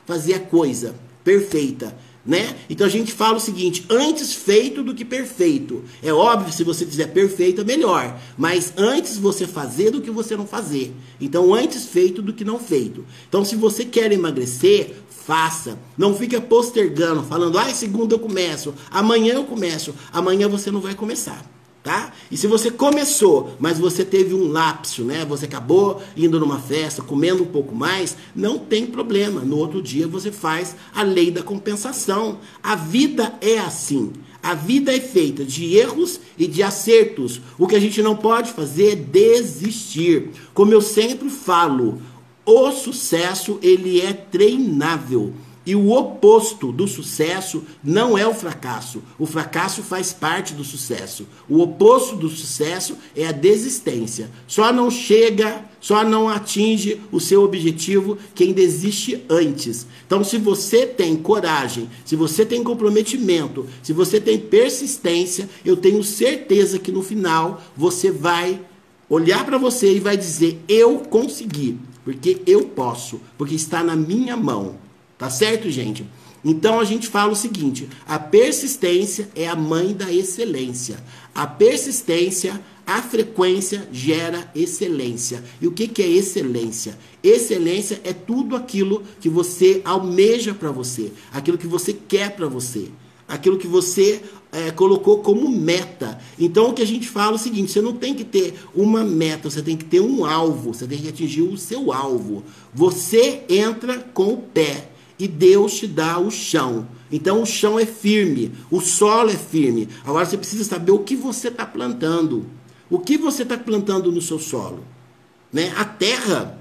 fazer a coisa perfeita. Né? Então a gente fala o seguinte: antes feito do que perfeito. É óbvio, se você fizer perfeito é melhor, mas antes você fazer do que você não fazer. Então antes feito do que não feito. Então se você quer emagrecer, faça. Não fica postergando, falando: segunda eu começo, amanhã eu começo. Amanhã você não vai começar. Tá? E se você começou, mas você teve um lapso, né? Você acabou indo numa festa, comendo um pouco mais, não tem problema. No outro dia você faz a lei da compensação. A vida é assim. A vida é feita de erros e de acertos. O que a gente não pode fazer é desistir. Como eu sempre falo, o sucesso, ele é treinável. E o oposto do sucesso não é o fracasso. O fracasso faz parte do sucesso. O oposto do sucesso é a desistência. Só não atinge o seu objetivo quem desiste antes. Então, se você tem coragem, se você tem comprometimento, se você tem persistência, eu tenho certeza que no final você vai olhar para você e vai dizer: eu consegui, porque eu posso, porque está na minha mão. Tá certo, gente? Então a gente fala o seguinte: a persistência é a mãe da excelência. A persistência, a frequência gera excelência. E o que é excelência? Excelência é tudo aquilo que você almeja para você, aquilo que você quer para você, aquilo que você colocou como meta. Então o que a gente fala é o seguinte: você não tem que ter uma meta, você tem que ter um alvo, você tem que atingir o seu alvo. Você entra com o pé e Deus te dá o chão. Então o chão é firme, o solo é firme. Agora você precisa saber o que você está plantando. O que você está plantando no seu solo? Né? A terra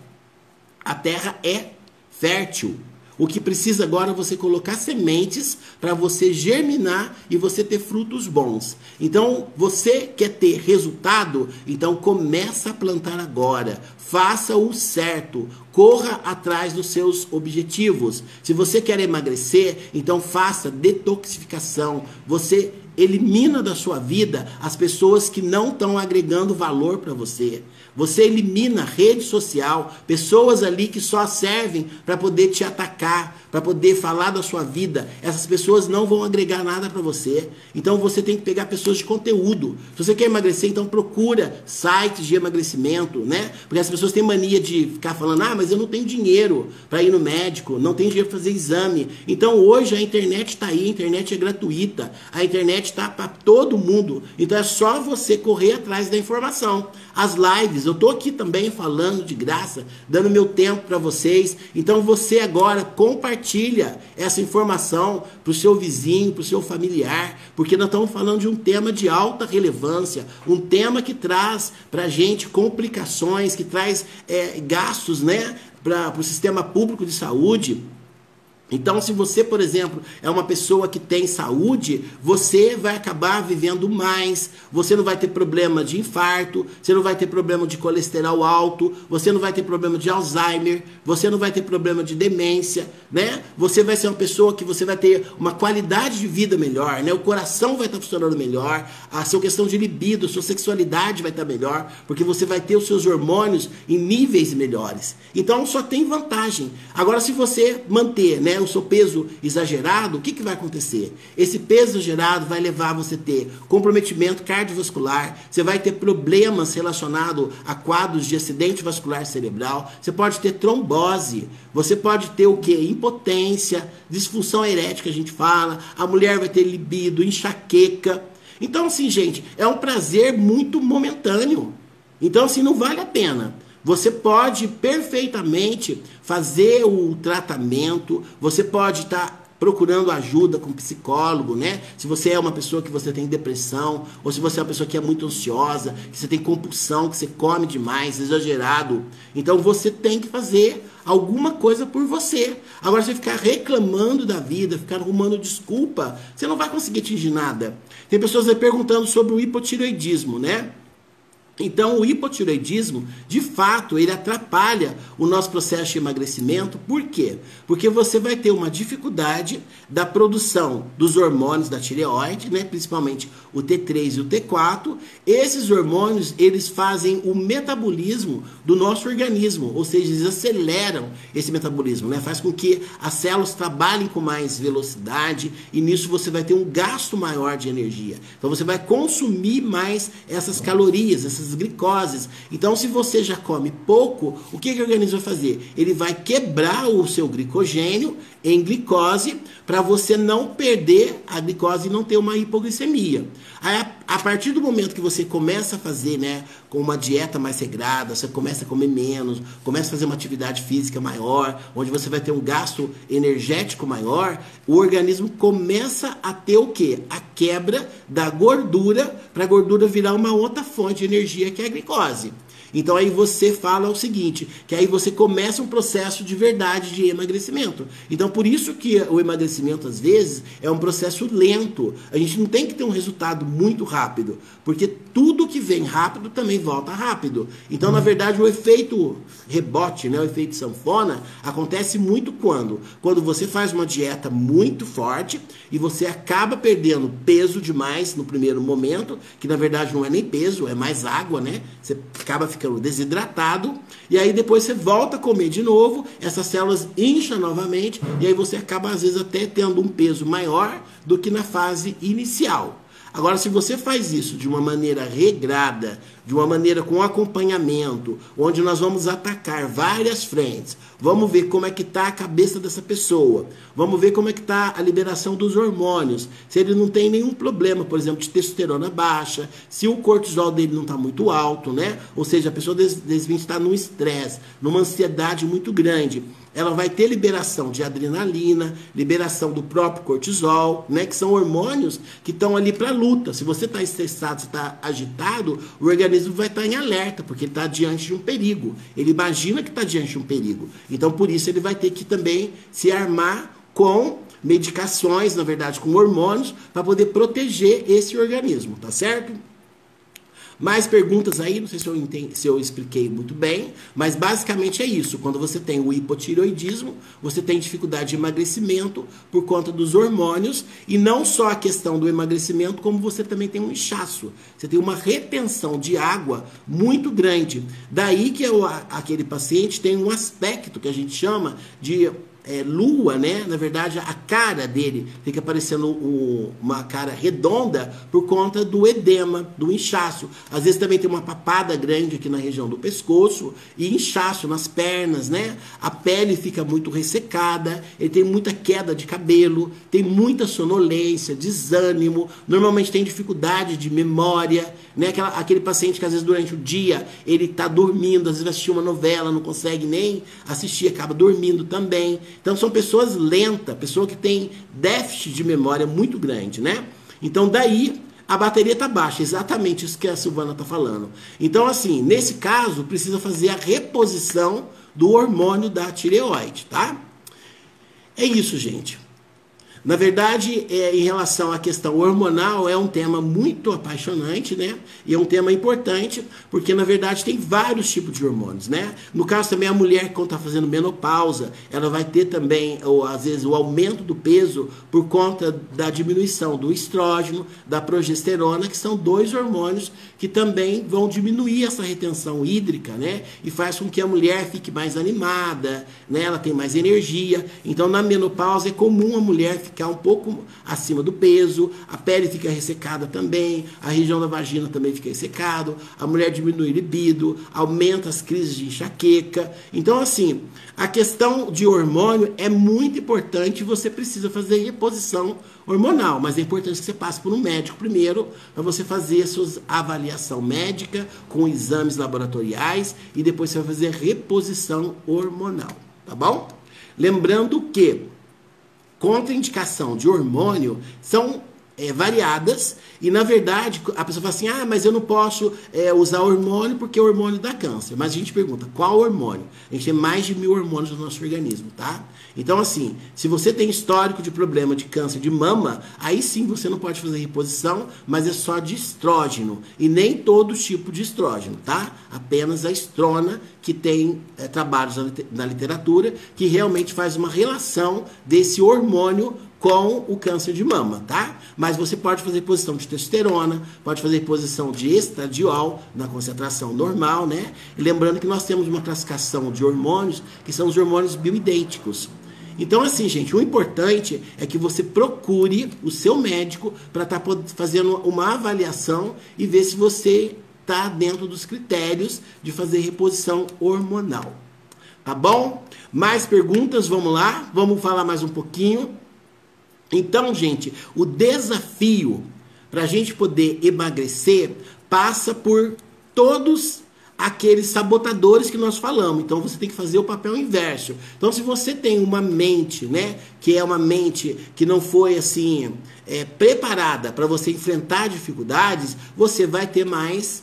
é fértil. O que precisa agora é você colocar sementes para você germinar e você ter frutos bons. Então, você quer ter resultado? Então, começa a plantar agora. Faça o certo. Corra atrás dos seus objetivos. Se você quer emagrecer, então faça detoxificação. Você elimina da sua vida as pessoas que não estão agregando valor para você. Você elimina rede social, pessoas ali que só servem para poder te atacar, para poder falar da sua vida. Essas pessoas não vão agregar nada para você. Então você tem que pegar pessoas de conteúdo. Se você quer emagrecer, então procura sites de emagrecimento, né? Porque as pessoas têm mania de ficar falando, mas eu não tenho dinheiro para ir no médico, não tenho dinheiro para fazer exame. Então hoje a internet está aí, a internet é gratuita, a internet está para todo mundo. Então é só você correr atrás da informação. As lives, eu estou aqui também falando de graça, dando meu tempo para vocês. Então você agora compartilha essa informação para o seu vizinho, para o seu familiar, porque nós estamos falando de um tema de alta relevância, um tema que traz para a gente complicações, que traz gastos, né, para o sistema público de saúde. Então, se você, por exemplo, é uma pessoa que tem saúde, você vai acabar vivendo mais, você não vai ter problema de infarto, você não vai ter problema de colesterol alto, você não vai ter problema de Alzheimer, você não vai ter problema de demência, né? Você vai ser uma pessoa que você vai ter uma qualidade de vida melhor, né? O coração vai estar funcionando melhor, a sua questão de libido, a sua sexualidade vai estar melhor, porque você vai ter os seus hormônios em níveis melhores. Então, só tem vantagem. Agora, se você manter, né, o seu peso exagerado, o que vai acontecer? Esse peso exagerado vai levar você a ter comprometimento cardiovascular, você vai ter problemas relacionados a quadros de acidente vascular cerebral, você pode ter trombose, você pode ter o quê? Impotência, disfunção erétil que a gente fala, a mulher vai ter libido, enxaqueca. Então, assim, gente, é um prazer muito momentâneo. Então, assim, não vale a pena. Você pode perfeitamente fazer o tratamento, você pode estar procurando ajuda com psicólogo, né? Se você é uma pessoa que você tem depressão, ou se você é uma pessoa que é muito ansiosa, que você tem compulsão, que você come demais, exagerado. Então você tem que fazer alguma coisa por você. Agora, você ficar reclamando da vida, ficar arrumando desculpa, você não vai conseguir atingir nada. Tem pessoas aí perguntando sobre o hipotireoidismo, né? Então, o hipotireoidismo, de fato, ele atrapalha o nosso processo de emagrecimento. Por quê? Porque você vai ter uma dificuldade da produção dos hormônios da tireoide, né? Principalmente o T3 e o T4. Esses hormônios, eles fazem o metabolismo do nosso organismo, ou seja, eles aceleram esse metabolismo, né? Faz com que as células trabalhem com mais velocidade e nisso você vai ter um gasto maior de energia. Então, você vai consumir mais essas calorias, essas glicoses. Então, se você já come pouco, o que o organismo vai fazer? Ele vai quebrar o seu glicogênio em glicose para você não perder a glicose e não ter uma hipoglicemia. Aí, a partir do momento que você começa a fazer, né, com uma dieta mais regrada, você começa a comer menos, começa a fazer uma atividade física maior, onde você vai ter um gasto energético maior, o organismo começa a ter o quê? A quebra da gordura, para a gordura virar uma outra fonte de energia, que é a glicose. Então aí você fala o seguinte, que aí você começa um processo de verdade de emagrecimento. Então por isso que o emagrecimento às vezes é um processo lento. A gente não tem que ter um resultado muito rápido, porque tudo que vem rápido também volta rápido. Então na verdade o efeito rebote, né, o efeito sanfona, acontece muito quando você faz uma dieta muito forte e você acaba perdendo peso demais no primeiro momento, que na verdade não é nem peso, é mais água, né? Você acaba ficando desidratado, e aí depois você volta a comer de novo, essas células incham novamente, e aí você acaba às vezes até tendo um peso maior do que na fase inicial. Agora, se você faz isso de uma maneira regrada, de uma maneira com acompanhamento, onde nós vamos atacar várias frentes, vamos ver como é que está a cabeça dessa pessoa, vamos ver como é que está a liberação dos hormônios, se ele não tem nenhum problema, por exemplo, de testosterona baixa, se o cortisol dele não está muito alto, né? Ou seja, a pessoa está num estresse, numa ansiedade muito grande, ela vai ter liberação de adrenalina, liberação do próprio cortisol, né, que são hormônios que estão ali para luta. Se você está estressado, você está agitado, o organismo vai estar em alerta, porque ele está diante de um perigo. Ele imagina que está diante de um perigo. Então, por isso, ele vai ter que também se armar com medicações, na verdade, com hormônios, para poder proteger esse organismo, tá certo? Mais perguntas aí? Não sei se eu entendi, se eu expliquei muito bem, mas basicamente é isso. Quando você tem o hipotireoidismo, você tem dificuldade de emagrecimento por conta dos hormônios, e não só a questão do emagrecimento, como você também tem um inchaço. Você tem uma retenção de água muito grande. Daí que aquele paciente tem um aspecto que a gente chama de lua, né? Na verdade, a cara dele fica parecendo uma cara redonda por conta do edema, do inchaço. Às vezes também tem uma papada grande aqui na região do pescoço e inchaço nas pernas, né? A pele fica muito ressecada, ele tem muita queda de cabelo, tem muita sonolência, desânimo, normalmente tem dificuldade de memória, né? Aquele paciente que às vezes durante o dia ele está dormindo, às vezes vai assistir uma novela, não consegue nem assistir, acaba dormindo também. Então são pessoas lentas, pessoa que tem déficit de memória muito grande, né? Então daí a bateria está baixa, exatamente isso que a Silvana está falando. Então assim, nesse caso precisa fazer a reposição do hormônio da tireoide, tá? É isso, gente. Na verdade, em relação à questão hormonal, é um tema muito apaixonante, né? E é um tema importante, porque, na verdade, tem vários tipos de hormônios, né? No caso também, a mulher, quando está fazendo menopausa, ela vai ter também, ou às vezes, o aumento do peso por conta da diminuição do estrógeno, da progesterona, que são dois hormônios que também vão diminuir essa retenção hídrica, né? E faz com que a mulher fique mais animada, né? Ela tem mais energia. Então, na menopausa, é comum a mulher ficar um pouco acima do peso, a pele fica ressecada também, a região da vagina também fica ressecada, a mulher diminui o libido, aumenta as crises de enxaqueca. Então, assim, a questão de hormônio é muito importante, você precisa fazer reposição hormonal, mas é importante que você passe por um médico primeiro, para você fazer a sua avaliação médica, com exames laboratoriais, e depois você vai fazer reposição hormonal, tá bom? Lembrando que contraindicação de hormônio são variadas, e na verdade a pessoa fala assim, mas eu não posso usar hormônio porque o hormônio dá câncer. Mas a gente pergunta, qual hormônio? A gente tem mais de 1000 hormônios no nosso organismo, tá? Então assim, se você tem histórico de problema de câncer de mama, aí sim você não pode fazer reposição, mas é só de estrógeno, e nem todo tipo de estrógeno, tá? Apenas a estrona, que tem trabalhos na literatura, que realmente faz uma relação desse hormônio com o câncer de mama, tá? Mas você pode fazer reposição de testosterona, pode fazer reposição de estradiol na concentração normal, né? E lembrando que nós temos uma classificação de hormônios que são os hormônios bioidênticos. Então, assim, gente, o importante é que você procure o seu médico para estar fazendo uma avaliação e ver se você está dentro dos critérios de fazer reposição hormonal. Tá bom? Mais perguntas? Vamos lá? Vamos falar mais um pouquinho. Então, gente, o desafio para a gente poder emagrecer passa por todos aqueles sabotadores que nós falamos. Então, você tem que fazer o papel inverso. Então, se você tem uma mente, né, que é uma mente que não foi assim preparada para você enfrentar dificuldades, você vai ter mais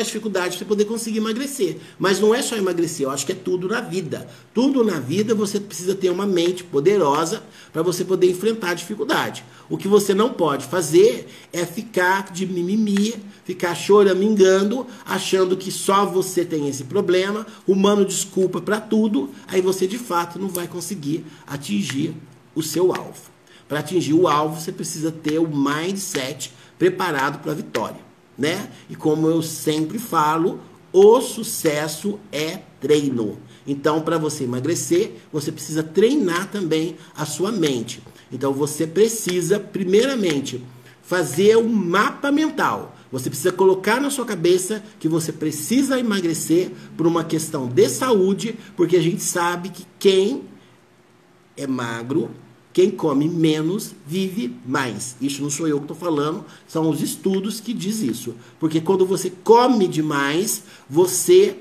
dificuldade para poder conseguir emagrecer. Mas não é só emagrecer, eu acho que é tudo na vida. Tudo na vida você precisa ter uma mente poderosa para você poder enfrentar a dificuldade. O que você não pode fazer é ficar de mimimi, ficar choramingando, achando que só você tem esse problema, arrumando desculpa para tudo, aí você de fato não vai conseguir atingir o seu alvo. Para atingir o alvo, você precisa ter o mindset preparado para a vitória, né? E como eu sempre falo, o sucesso é treino. Então, para você emagrecer, você precisa treinar também a sua mente. Então, você precisa, primeiramente, fazer um mapa mental. Você precisa colocar na sua cabeça que você precisa emagrecer por uma questão de saúde, porque a gente sabe que quem é magro, quem come menos, vive mais. Isso não sou eu que estou falando, são os estudos que diz isso. Porque quando você come demais, você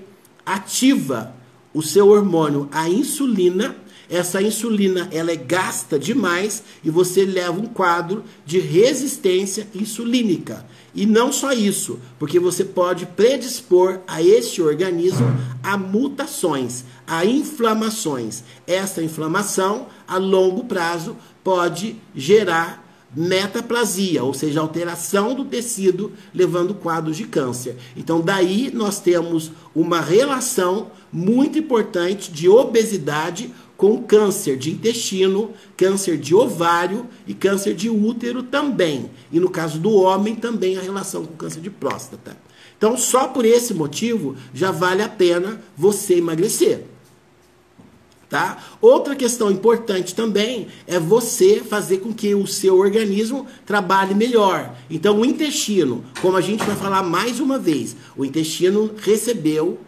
ativa o seu hormônio, a insulina. Essa insulina, ela é gasta demais e você leva um quadro de resistência insulínica. E não só isso, porque você pode predispor a este organismo a mutações, a inflamações. Essa inflamação, a longo prazo, pode gerar metaplasia, ou seja, alteração do tecido, levando quadros de câncer. Então, daí nós temos uma relação muito importante de obesidade com câncer de intestino, câncer de ovário e câncer de útero também. E no caso do homem, também a relação com câncer de próstata. Então, só por esse motivo, já vale a pena você emagrecer. Tá? Outra questão importante também é você fazer com que o seu organismo trabalhe melhor. Então, o intestino, como a gente vai falar mais uma vez, o intestino recebeu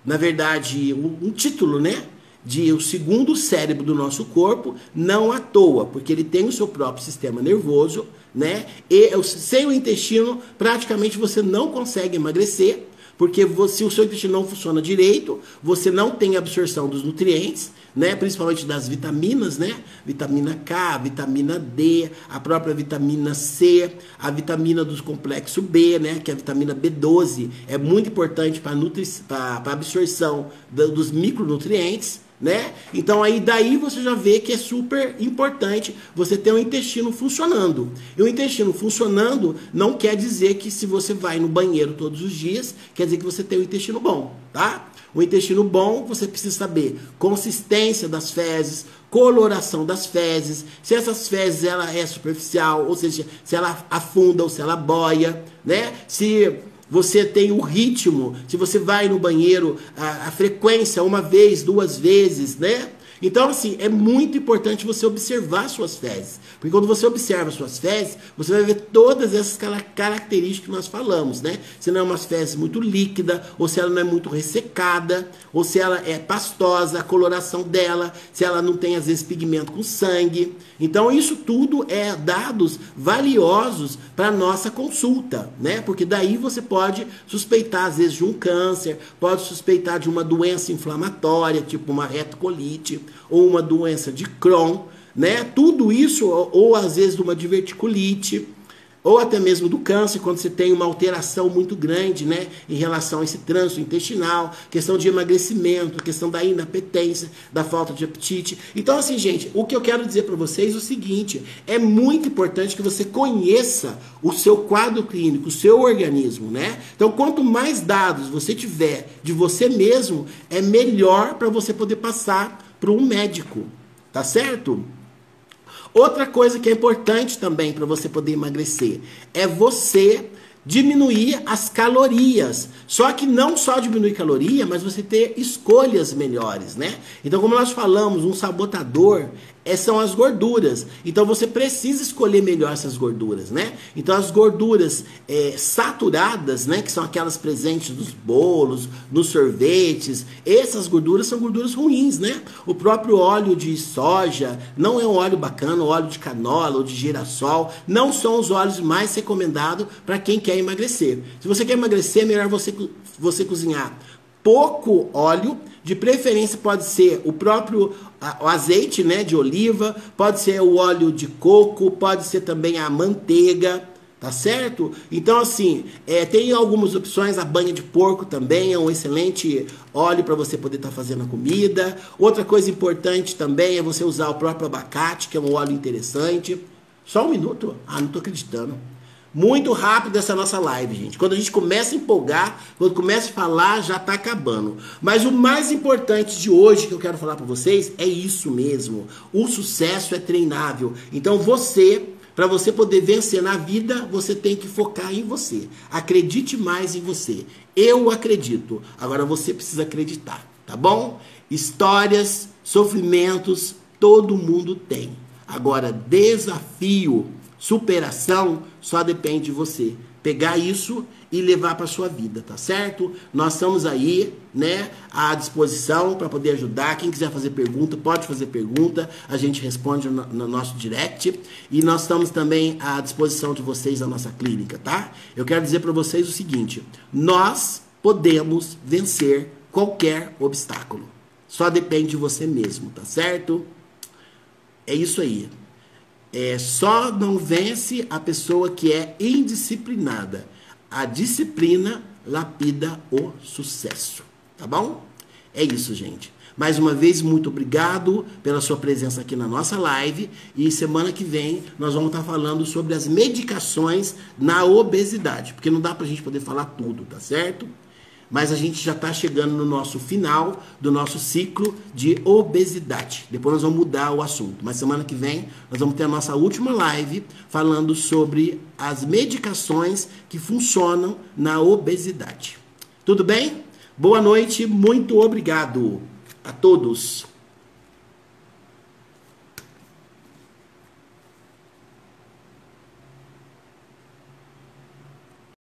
na verdade, um título, né? De o segundo cérebro do nosso corpo, não à toa, porque ele tem o seu próprio sistema nervoso, né? E sem o intestino, praticamente você não consegue emagrecer, porque se o seu intestino não funciona direito, você não tem absorção dos nutrientes, né? Principalmente das vitaminas, né? Vitamina K, vitamina D, a própria vitamina C, a vitamina do complexo B, né? Que é a vitamina B12, é muito importante para a absorção dos micronutrientes, né? Então aí daí você já vê que é super importante você ter um intestino funcionando. E o intestino funcionando não quer dizer que se você vai no banheiro todos os dias, quer dizer que você tem um intestino bom, tá? O intestino bom, você precisa saber consistência das fezes, coloração das fezes, se essas fezes ela é superficial, ou seja, se ela afunda ou se ela boia, né? Se você tem o ritmo, se você vai no banheiro, a frequência, uma vez, 2 vezes, né? Então, assim, é muito importante você observar suas fezes. Porque quando você observa suas fezes, você vai ver todas essas características que nós falamos, né? Se não é uma fezes muito líquida, ou se ela não é muito ressecada, ou se ela é pastosa, a coloração dela, se ela não tem, às vezes, pigmento com sangue. Então, isso tudo é dados valiosos para a nossa consulta, né? Porque daí você pode suspeitar, às vezes, de um câncer, pode suspeitar de uma doença inflamatória, tipo uma retocolite, ou uma doença de Crohn, né? Tudo isso, ou às vezes de uma diverticulite, ou até mesmo do câncer, quando você tem uma alteração muito grande, né, em relação a esse trânsito intestinal, questão de emagrecimento, questão da inapetência, da falta de apetite. Então, assim, gente, o que eu quero dizer para vocês é o seguinte, é muito importante que você conheça o seu quadro clínico, o seu organismo, né? Então, quanto mais dados você tiver de você mesmo, é melhor para você poder passar para um médico, tá certo? Outra coisa que é importante também para você poder emagrecer é você diminuir as calorias. Só que não só diminuir caloria, mas você ter escolhas melhores, né? Então, como nós falamos, um sabotador são as gorduras. Então, você precisa escolher melhor essas gorduras, né? Então, as gorduras saturadas, né? Que são aquelas presentes nos bolos, nos sorvetes, essas gorduras são gorduras ruins, né? O próprio óleo de soja não é um óleo bacana, o óleo de canola ou de girassol não são os óleos mais recomendados para quem quer emagrecer. Se você quer emagrecer, é melhor você cozinhar pouco óleo, de preferência pode ser o próprio o azeite, né, de oliva, pode ser o óleo de coco, pode ser também a manteiga, tá certo? Então, assim, tem algumas opções, a banha de porco também é um excelente óleo para você poder estar fazendo a comida. Outra coisa importante também é você usar o próprio abacate, que é um óleo interessante. Só um minuto? Ah, não tô acreditando. Muito rápido essa nossa live, gente. Quando a gente começa a empolgar, quando começa a falar, já tá acabando. Mas o mais importante de hoje que eu quero falar para vocês é isso mesmo. O sucesso é treinável. Então para você poder vencer na vida, você tem que focar em você. Acredite mais em você. Eu acredito. Agora você precisa acreditar, tá bom? Histórias, sofrimentos, todo mundo tem. Agora, desafio, superação, só depende de você pegar isso e levar para sua vida, tá certo? Nós estamos aí, né, à disposição para poder ajudar. Quem quiser fazer pergunta, pode fazer pergunta, a gente responde no nosso direct, e nós estamos também à disposição de vocês na nossa clínica, tá? Eu quero dizer para vocês o seguinte, nós podemos vencer qualquer obstáculo, só depende de você mesmo, tá certo? É isso aí. Só não vence a pessoa que é indisciplinada. A disciplina lapida o sucesso. Tá bom? É isso, gente. Mais uma vez, muito obrigado pela sua presença aqui na nossa live. E semana que vem nós vamos estar falando sobre as medicações na obesidade. Porque não dá pra gente poder falar tudo, tá certo? Mas a gente já está chegando no nosso final do nosso ciclo de obesidade. Depois nós vamos mudar o assunto. Mas semana que vem nós vamos ter a nossa última live falando sobre as medicações que funcionam na obesidade. Tudo bem? Boa noite, muito obrigado a todos.